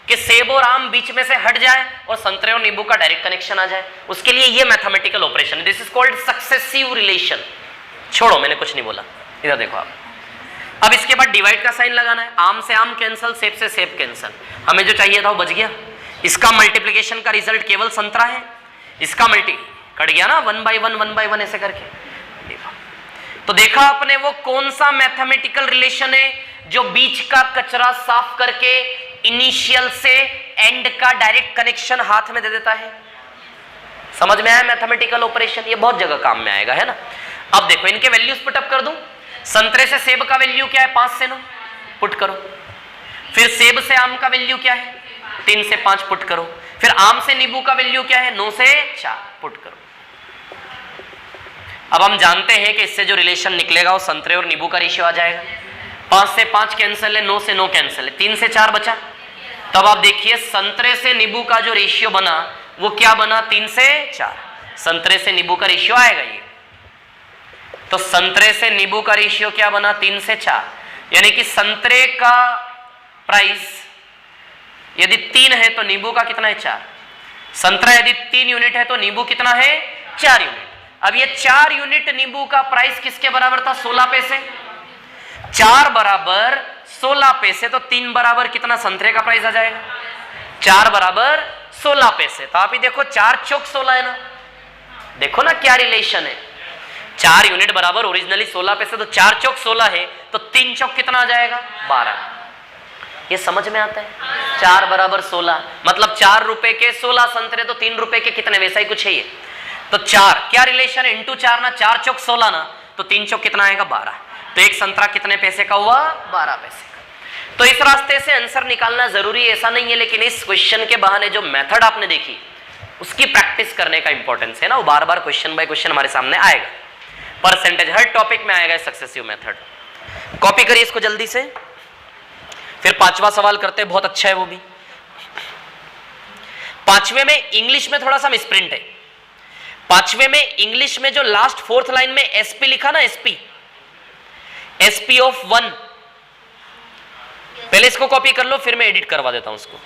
कि सेब और आम बीच में से हट जाए और संतरे और नींबू का डायरेक्ट कनेक्शन आ जाए। उसके लिए ये mathematical operation, this is called successive relation. छोड़ो, मैंने कुछ नहीं बोला, इधर देखो आप। अब इसके बाद डिवाइड का साइन लगाना है, आम से आम कैंसल, सेब से सेब कैंसल। हमें जो चाहिए था वो बच गया। इसका मल्टीप्लिकेशन का रिजल्ट केवल संतरा है, इसका मल्टी कट गया ना, 1 by 1 ऐसे करके। तो देखा आपने वो कौन सा मैथमेटिकल रिलेशन है जो बीच का कचरा साफ करके इनिशियल से एंड का डायरेक्ट कनेक्शन हाथ में दे देता है। समझ में आया मैथमेटिकल ऑपरेशन? ये बहुत जगह काम में आएगा, है ना। अब देखो इनके वैल्यूज पुटअप कर दूं। संतरे से सेब का वैल्यू क्या है? 5 से 9 पुट करो। फिर सेब से आम का वैल्यू क्या है? 3 से 5 पुट करो। फिर आम से नींबू का वैल्यू क्या है? 9 से 4 पुट करो। अब हम जानते हैं कि इससे जो रिलेशन निकलेगा वो संतरे और नींबू का रेशियो आ जाएगा। 5 से 5 कैंसिल है, 9 से 9 कैंसिल है, 3 से 4 बचा। तब आप देखिए संतरे से नींबू का जो रेशियो बना वो क्या बना? 3 से 4। संतरे से नींबू का रेशियो आएगा ये। तो संतरे से नींबू का रेशियो क्या बना? 3 से 4। यानी कि संतरे का प्राइस यदि 3 है तो नींबू का कितना है? 4। संतरा यदि 3 यूनिट है तो नींबू कितना है? 4 यूनिट। अब ये 4 यूनिट नींबू का प्राइस किसके बराबर था? 16 पैसे। 4 बराबर 16 पैसे, तो 3 बराबर कितना संतरे का प्राइस आ जाएगा? 4 बराबर 16 पैसे। तो आप ही देखो 4 चौक 16 है ना, देखो ना क्या रिलेशन है। 4 यूनिट बराबर ओरिजिनली 16 पैसे, तो 4 चौक 16 है, तो 3 चौक कितना आ जाएगा? 12। ये समझ में आता है? 4 बराबर 16 मतलब 4 रुपए के 16 संतरे, तो 3 रुपए के कितने? वैसा ही कुछ है ये। तो 4 क्या रिलेशन है? इंटू 4 ना, 4 चौक 16 ना, तो 3 चौक कितना आएगा? 12। तो एक संतरा कितने पैसे का हुआ? 12 पैसे का। तो इस रास्ते से आंसर निकालना जरूरी है ऐसा नहीं है, लेकिन इस क्वेश्चन के बहाने जो मेथड आपने देखी उसकी प्रैक्टिस करने का इंपॉर्टेंस है ना, वो बार बार क्वेश्चन बाय क्वेश्चन हमारे सामने आएगा, परसेंटेज हर टॉपिक में आएगा सक्सेसिव मेथड। कॉपी करिए इसको जल्दी से, फिर पांचवा सवाल करते हैं, बहुत अच्छा है वो भी। पांचवे में इंग्लिश में थोड़ा सा मिसप्रिंट है। पांचवे में इंग्लिश में जो लास्ट फोर्थ लाइन में एसपी लिखा ना, एसपी ऑफ 1, पहले इसको कॉपी कर लो, फिर मैं एडिट करवा देता हूं उसको।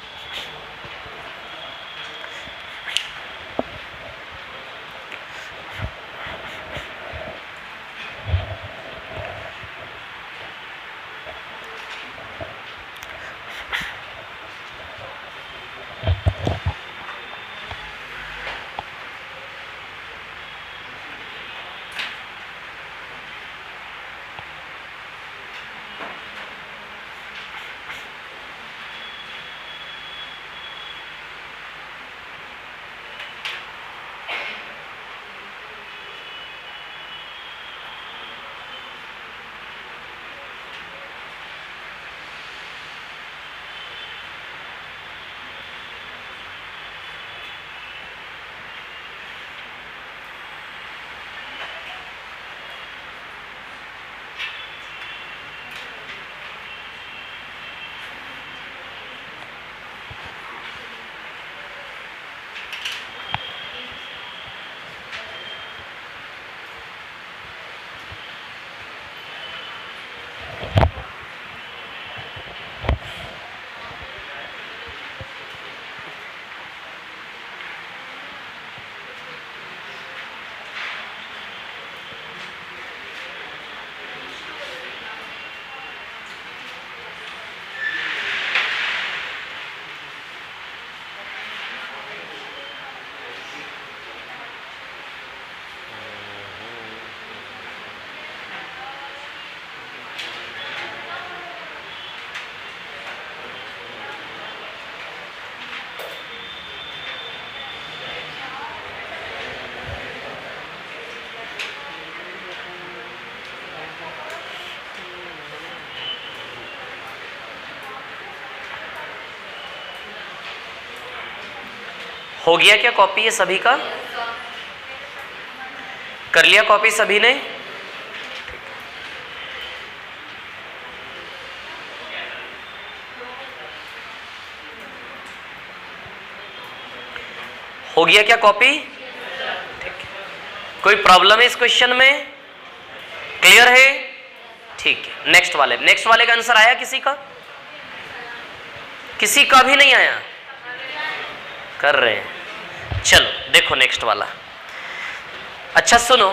हो गया क्या कॉपी ये सभी का? कर लिया कॉपी सभी ने? हो गया क्या कॉपी? ठीक है। कोई प्रॉब्लम है इस क्वेश्चन में? क्लियर है? ठीक है। नेक्स्ट वाले का आंसर आया किसी का? किसी का भी नहीं आया? कर रहे हैं। चलो देखो नेक्स्ट वाला। अच्छा सुनो,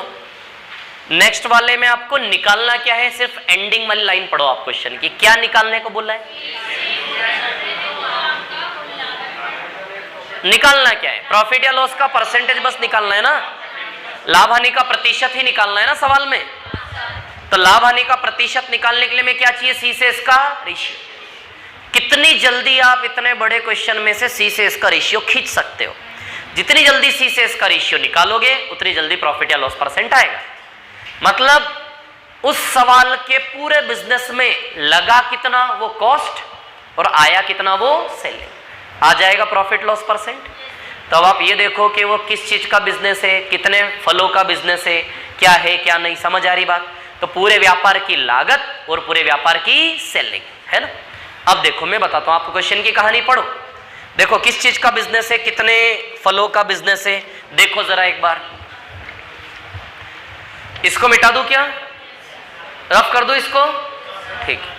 नेक्स्ट वाले में आपको निकालना क्या है, सिर्फ एंडिंग वाली लाइन पढ़ो आप क्वेश्चन की। क्या निकालने को बोला है? निकालना क्या है? प्रॉफिट या लॉस का परसेंटेज बस निकालना है ना, लाभ हानि का प्रतिशत ही निकालना है ना सवाल में। तो लाभ हानि का प्रतिशत निकालने के लिए मैं क्या चाहिए? सी से इसका रेशियो। कितनी जल्दी आप इतने बड़े क्वेश्चन में से सी से इसका रेशियो खींच सकते हो? जितनी जल्दी सी से इसका रेशियो निकालोगे उतनी जल्दी प्रॉफिट या लॉस परसेंट आएगा। मतलब उस सवाल के पूरे बिजनेस में लगा कितना वो कॉस्ट और आया कितना वो सेलिंग, आ जाएगा प्रॉफिट लॉस परसेंट। तो अब आप ये देखो कि वो किस चीज का बिजनेस है, कितने फलों का बिजनेस है, क्या है क्या नहीं, समझ आ रही बात? तो पूरे व्यापार की लागत और पूरे व्यापार की सेलिंग है ना। अब देखो मैं बताता हूं आपको, क्वेश्चन की कहानी पढ़ो। देखो किस चीज का बिजनेस है, कितने फलों का बिजनेस है, देखो जरा एक बार। इसको मिटा दूं क्या? रफ कर दूं इसको? ठीक है।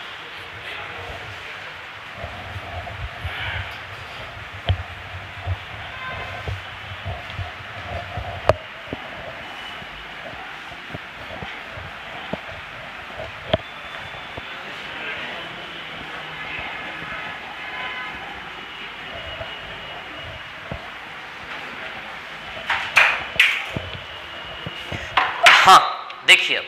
हाँ देखिए,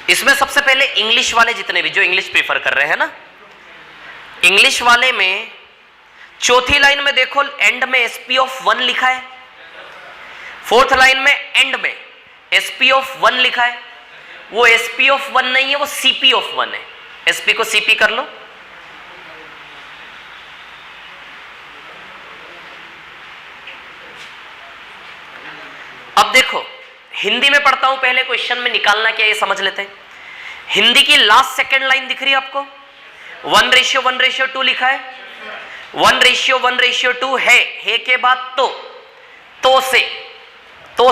इसमें सबसे पहले इंग्लिश वाले जितने भी जो इंग्लिश प्रीफर कर रहे हैं ना, इंग्लिश वाले में चौथी लाइन में देखो एंड में एसपी ऑफ 1 लिखा है, फोर्थ लाइन में एंड में SP ऑफ 1 लिखा है, वो SP ऑफ 1 नहीं है, वो CP ऑफ 1 है। SP को CP कर लो। अब देखो हिंदी में पढ़ता हूं, पहले क्वेश्चन में निकालना क्या ये समझ लेते हैं। हिंदी की लास्ट सेकंड लाइन दिख रही है आपको, 1:1:2 लिखा है। 1:1:2 है के बाद तो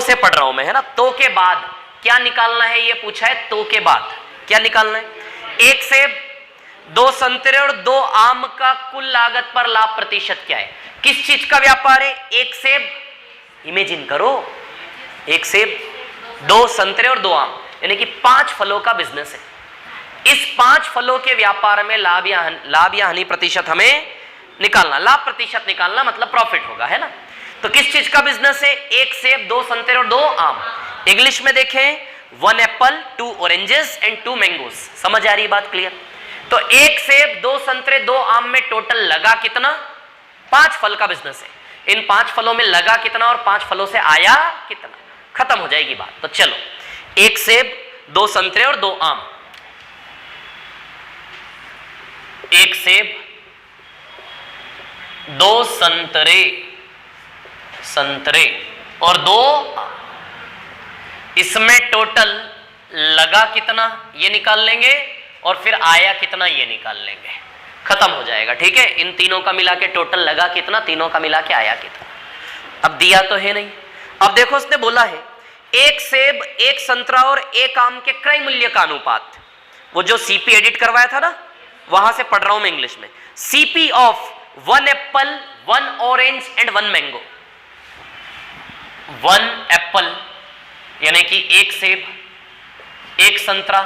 से पढ़ रहा हूं मैं, है ना। तो के बाद क्या निकालना है ये पूछा है। तो के बाद क्या निकालना है? 1 सेब, 2 संतरे और 2 आम का कुल लागत पर लाभ प्रतिशत क्या है? किस चीज का व्यापार है? 1 सेब, इमेजिन करो, 1 सेब, 2 संतरे और 2 आम, यानी कि 5 फलों का बिजनेस है। इस 5 फलों के व्यापार में लाभ या हानि प्रतिशत हमें निकालना। लाभ प्रतिशत निकालना मतलब प्रॉफिट होगा, है ना। तो किस चीज का बिजनेस है? 1 सेब, 2 संतरे और 2 आम। इंग्लिश में देखें 1 एप्पल, 2 ऑरेंजेस एंड 2 मैंगोज। समझ आ रही बात? क्लियर। तो 1 सेब, 2 संतरे, 2 आम में टोटल लगा कितना? 5 फल का बिजनेस है। इन 5 फलों में लगा कितना और 5 फलों से आया कितना? खत्म हो जाएगी बात। तो चलो 1 सेब, 2 संतरे और 2 आम। 1 सेब, 2 संतरे और 2 आम, इसमें टोटल लगा कितना ये निकाल लेंगे और फिर आया कितना ये निकाल लेंगे, खत्म हो जाएगा। ठीक है, इन तीनों का मिला के टोटल लगा कितना, तीनों का मिला के आया कितना। अब दिया तो है नहीं। अब देखो उसने बोला है 1 सेब, 1 संतरा और 1 आम के क्रय मूल्य का अनुपात। वो जो CP एडिट करवाया था ना, वहां से पढ़ रहा हूं मैं इंग्लिश में। CP of 1 Apple, 1 orange and 1 mango. 1 Apple यानी कि 1 सेब, 1 संतरा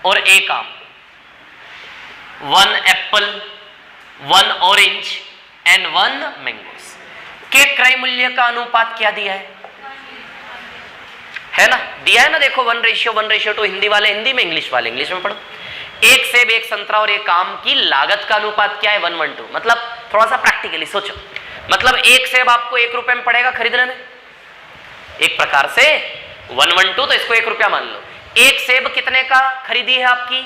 और 1 आम। 1 एप्पल, 1 ऑरेंज एंड 1 मैंगोस के क्रय मूल्य का अनुपात क्या दिया है ना? दिया है ना, देखो 1:1:2। हिंदी वाले हिंदी में, इंग्लिश वाले इंग्लिश में पढ़ो। 1 सेब, 1 संतरा और 1 आम की लागत का अनुपात क्या है? 1:1:2। मतलब थोड़ा सा प्रैक्टिकली सोचो, मतलब 1 सेब आपको 1 रुपए में पड़ेगा खरीदने में, एक प्रकार से 1:1:2, तो इसको 1 रुपया मान लो। 1 सेब कितने का खरीदी है आपकी?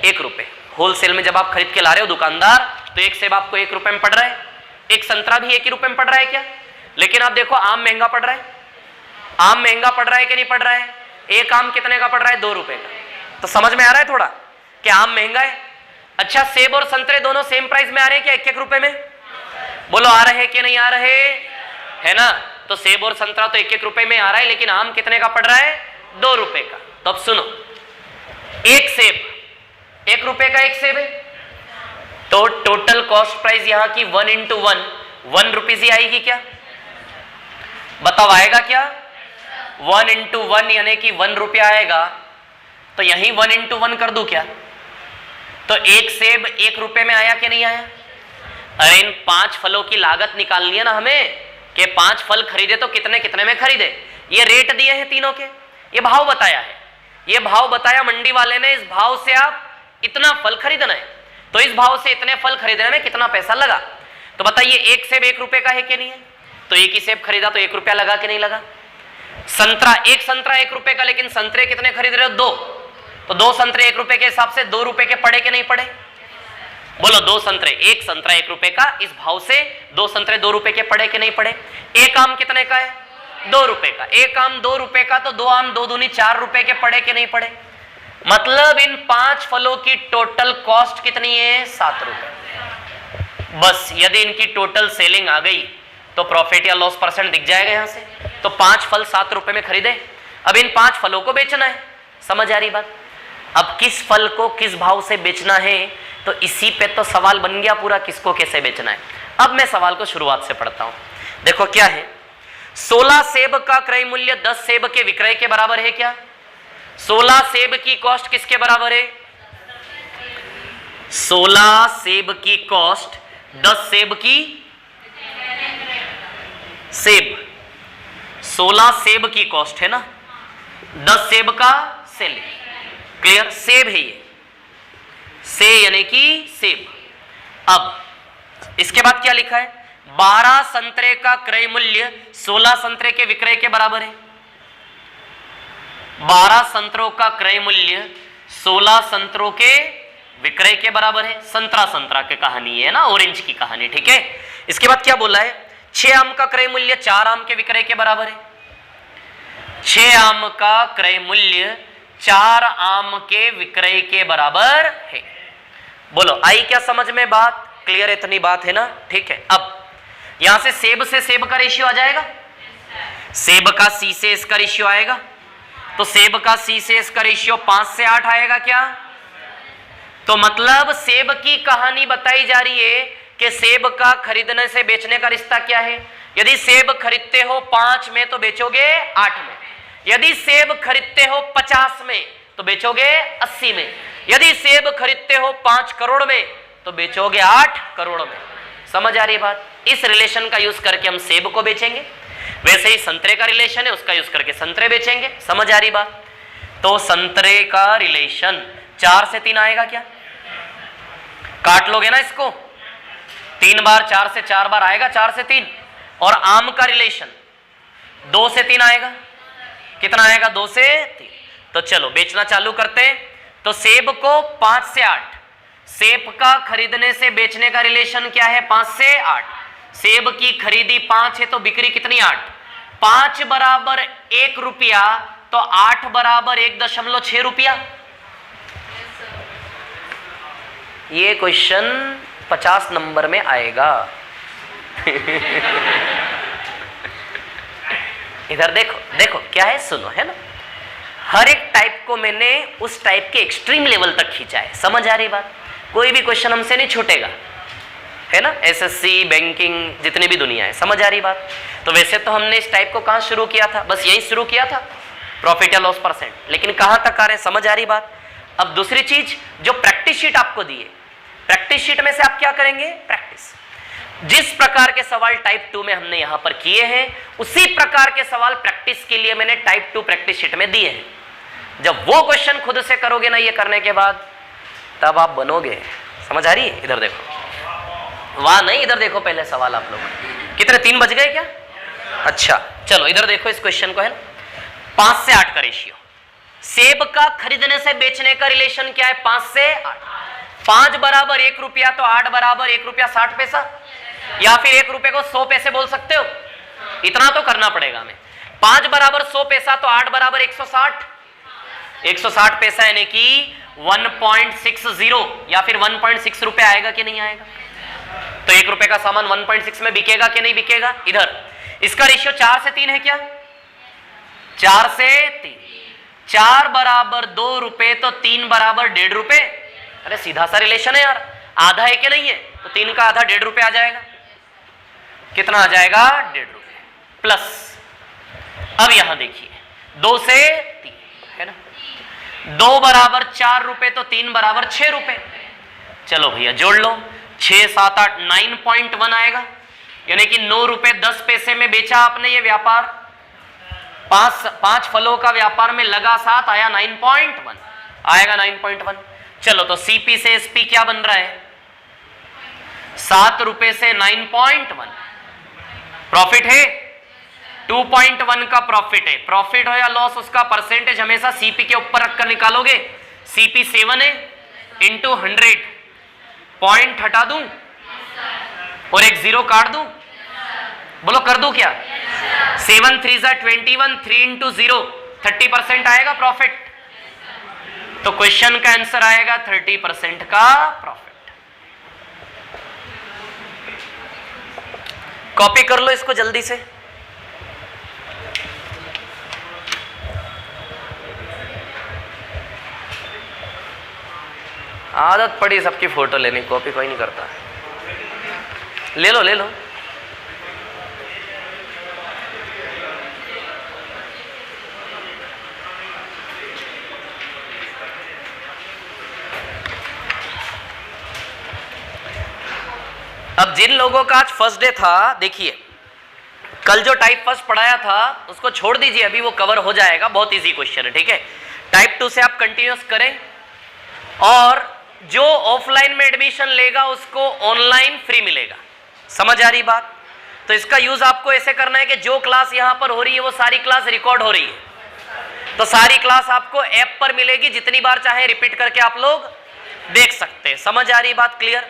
1 रुपए। होलसेल में जब आप खरीद के ला रहे हो दुकानदार, तो 1 सेब आपको 1 रुपए में पड़ रहा है। 1 संतरा भी 1 ही रुपए में पड़ रहा है क्या? लेकिन आप देखो आम महंगा पड़ रहा है। आम महंगा पड़ रहा है कि नहीं पड़ रहा है? 1 आम कितने का पड़ रहा है? 2 रुपए का। तो समझ में आ रहा है थोड़ा कि आम महंगा है। अच्छा, सेब और संतरे दोनों सेम प्राइस में आ रहे हैं क्या? 1-1 रुपए में? बोलो आ रहे कि नहीं आ रहे, है ना। तो सेब और संतरा तो 1-1 रुपए में आ रहा है, लेकिन आम कितने का पड़ रहा है? 2 रुपए का। तो अब सुनो, 1 सेब 1 रुपए का 1 सेब है, तो टोटल कॉस्ट प्राइस यहां की 1:1 1 रुपीज ही आएगी क्या? बताओ आएगा क्या? 1:1 यानी कि 1 रुपया आएगा। तो यही 1:1 कर दूं क्या? तो 1 सेब 1 रुपए में आया कि नहीं आया? अरे इन 5 फलों की लागत निकालनी है ना हमें, कि 5 फल खरीदे तो कितने कितने में खरीदे। ये रेट दिए हैं तीनों के, ये भाव बताया है, ये भाव बताया मंडी वाले ने। इस भाव से आप इतना फल खरीदना है, तो इस भाव से इतने फल खरीदने में कितना पैसा लगा। तो बताइए 1 सेब 1 रुपए का है कि नहीं है? तो 1 ही सेब खरीदा तो 1 रुपया लगा कि नहीं लगा? संतरा 1 संतरा 1 रुपए का, लेकिन संतरे कितने खरीद रहे हो? 2। तो 2 संतरे 1 रुपए के हिसाब से 2 रुपए के पड़े कि नहीं पड़े? बोलो 2 संतरे, 1 संतरा 1 रुपए का, इस भाव से 2 संतरे 2 रुपए के पड़े कि नहीं पड़े? 1 आम कितने का है? 2 रुपए का। 1 आम 2 रुपए का, तो 2 आम 2 दूनी 4 रुपए के पड़े कि नहीं पड़े? मतलब इन 5 फलों की टोटल कॉस्ट कितनी है? 7 रुपए। बस यदि इनकी टोटल सेलिंग आ गई तो प्रॉफिट या लॉस परसेंट दिख जाएगा यहां से। तो 5 फल 7 रुपए में खरीदे, अब इन 5 फलों को बेचना है। समझ आ रही बात? अब किस फल को किस भाव से बेचना है, तो इसी पे तो सवाल बन गया पूरा, किसको कैसे बेचना है। अब मैं सवाल को शुरुआत से पढ़ता हूं। देखो क्या है, 16 सेब का क्रय मूल्य 10 सेब के विक्रय के बराबर है क्या? 16 सेब की कॉस्ट किसके बराबर है? 16 सेब की कॉस्ट 10 सेब की 16 सेब की कॉस्ट है ना, 10 सेब का सेल। क्लियर? सेब है ये, से यानी कि सेब। अब इसके बाद क्या लिखा है? 12 संतरे का क्रय मूल्य 16 संतरे के विक्रय के बराबर है। 12 संतरों का क्रय मूल्य 16 संतरों के विक्रय के बराबर है। संतरा की कहानी है ना, ऑरेंज की कहानी, ठीक है। इसके बाद क्या बोला है, 6 आम का क्रय मूल्य 4 आम के विक्रय के बराबर है। 6 आम का क्रय मूल्य 4 आम के विक्रय के बराबर है। बोलो आई क्या समझ में बात? क्लियर, इतनी बात है ना, ठीक है। अब यहां से सेब का रेशियो आ जाएगा, सेब का सी से इसका रेशियो आएगा, तो सेब का सी से इसका रेशियो 5 से 8 आएगा क्या? तो मतलब सेब की कहानी बताई जा रही है कि सेब का खरीदने से बेचने का रिश्ता क्या है। यदि सेब खरीदते हो 5 में तो बेचोगे 8 में, यदि सेब खरीदते हो 50 में तो बेचोगे 80 में, यदि सेब खरीदते हो 5 करोड़ में तो बेचोगे 8 करोड़ में। समझ आ रही बात? इस रिलेशन का यूज करके हम सेब को बेचेंगे, वैसे ही संतरे का रिलेशन है, उसका यूज करके संतरे बेचेंगे। समझ आ रही बात? तो संतरे का रिलेशन 4 से 3 आएगा क्या? काट लोगे ना इसको, 3 बार 4 से 4 बार आएगा 4 से 3। और आम का रिलेशन 2 से 3 आएगा, कितना आएगा? 2 से 3। तो चलो बेचना चालू करते हैं। तो सेब को 5 से 8, सेब का खरीदने से बेचने का रिलेशन क्या है? 5 से 8। सेब की खरीदी 5 है तो बिक्री कितनी? 8। 5 बराबर 1 रुपया, तो 8 बराबर 1.6 रुपया। ये क्वेश्चन 50 नंबर में आएगा। इधर देखो, देखो क्या है, सुनो, है ना। हर एक टाइप को मैंने उस टाइप के एक्सट्रीम लेवल तक खींचा है। समझ आ रही बात? कोई भी क्वेश्चन हमसे नहीं छूटेगा, है ना। एसएससी, बैंकिंग, जितनी भी दुनिया है। समझ आ रही बात? तो वैसे तो हमने इस टाइप को कहां शुरू किया था? बस यही शुरू किया था, प्रॉफिट या लॉस परसेंट। लेकिन कहां तक आ रहे हैं? समझ आ रही बात? अब दूसरी चीज, जो प्रैक्टिस शीट आपको दी है, प्रैक्टिस शीट में से आप क्या करेंगे? प्रैक्टिस। जिस प्रकार के सवाल टाइप 2 में हमने यहां पर किए हैं, उसी प्रकार के सवाल प्रैक्टिस के लिए मैंने टाइप 2 प्रैक्टिस शीट में दिए हैं। जब वो क्वेश्चन खुद से करोगे ना ये करने के बाद, तब आप बनोगे। समझ आ रही है? इधर देखो, वहां नहीं, इधर देखो पहले सवाल आप लोग। कितने 3 बज गए क्या? अच्छा चलो इधर देखो इस क्वेश्चन को, है ना। 5 से 8 का रेशियो, सेब का खरीदने से बेचने का रिलेशन क्या है? 5 से 8। 5 बराबर 1 रुपया, तो 8 बराबर 1 रुपया 60 पैसा, या फिर 1 रुपये को 100 पैसे बोल सकते हो। इतना तो करना पड़ेगा हमें। 5 बराबर 100 पैसा, तो 8 बराबर 160, 160 पैसा, यानी कि 1.60 या फिर 1.6 रुपए आएगा कि नहीं आएगा? तो 1 रुपए का सामान 1.6 में बिकेगा कि नहीं बिकेगा? इधर इसका रेशियो 4 से 3 है क्या? 4 से 3। 4 बराबर 2 रुपए, तो 3 बराबर 1.5 रुपए। अरे सीधा सा रिलेशन है यार, आधा है कि नहीं है? तो 3 का आधा 1.5 रुपए आ जाएगा। कितना आ जाएगा? 1.5 रुपए प्लस। अब यहां देखिए 2 से 3, है ना। 2 बराबर 4 रुपए, तो 3 बराबर 6 रुपए। चलो भैया जोड़ लो, 6 7 8 9.1 आएगा, यानी कि 9 रुपए 10 पैसे में बेचा आपने ये व्यापार। 5 फलों का व्यापार में लगा 7, आया 9.1, आएगा 9.1। चलो तो सीपी से एसपी क्या बन रहा है? 7 रुपए से 9.1 प्रॉफिट है। 2.1 का प्रॉफिट है। प्रॉफिट हो या लॉस, उसका परसेंटेज हमेशा सीपी के ऊपर रखकर निकालोगे। सीपी 7 है, इंटू 100, पॉइंट हटा दूं और एक 0 काट दूं? बोलो कर दूं क्या? 7 3 जा 21, 3 इंटू 0 30% आएगा प्रॉफिट। तो क्वेश्चन का आंसर आएगा 30% का प्रॉफिट। कॉपी कर लो इसको जल्दी से। आदत पड़ी सबकी फोटो लेने, कॉपी कोई नहीं करता। ले लो ले लो। अब जिन लोगों का आज फर्स्ट डे था, देखिए कल जो टाइप फर्स्ट पढ़ाया था उसको छोड़ दीजिए, अभी वो कवर हो जाएगा। बहुत इजी क्वेश्चन है, ठीक है। टाइप 2 से आप कंटिन्यूस करें, और जो ऑफलाइन में एडमिशन लेगा उसको ऑनलाइन फ्री मिलेगा। समझ आ रही बात? तो इसका यूज आपको ऐसे करना है कि जो क्लास यहां पर हो रही है वो सारी क्लास रिकॉर्ड हो रही है। तो सारी क्लास आपको ऐप पर मिलेगी, जितनी बार चाहे रिपीट करके आप लोग देख सकते हैं। समझ आ रही बात? क्लियर?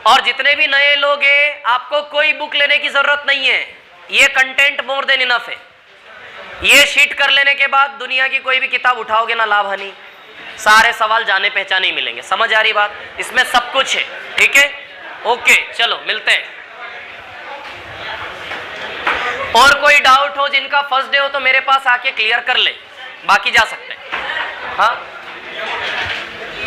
और जितने भी नए लोग हैं, आपको कोई बुक लेने की जरूरत नहीं है, ये कंटेंट मोर देन इनफ है। ये शीट कर लेने के बाद दुनिया की कोई भी किताब उठाओगे ना, लाभ हानि, सारे सवाल जाने पहचाने ही मिलेंगे। समझ आ रही बात? इसमें सब कुछ है। ठीक है, ओके, चलो मिलते हैं। और कोई डाउट हो, जिनका फर्स्ट डे हो, तो मेरे पास आके क्लियर कर ले, बाकी जा सकते हैं। हाँ,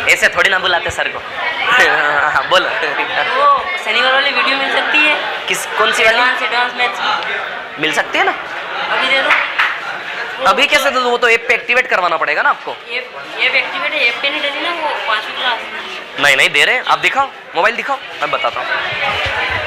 ऐसे थोड़ी ना बुलाते सर को। हाँ, बोलो। वो शनिवार वाली वीडियो मिल सकती है? किस, कौन सी वाली? एडवांस मैथ्स मिल सकती है ना? अभी दे दो। अभी कैसे दे दो? वो तो ऐप पे एक्टिवेट करवाना पड़ेगा ना आपको। ये एक्टिवेट है, ऐप पे नहीं डली ना वो 5वीं क्लास। नहीं दे रहे, आप दिखाओ, मोबाइल दिखाओ, मैं बताता हूँ।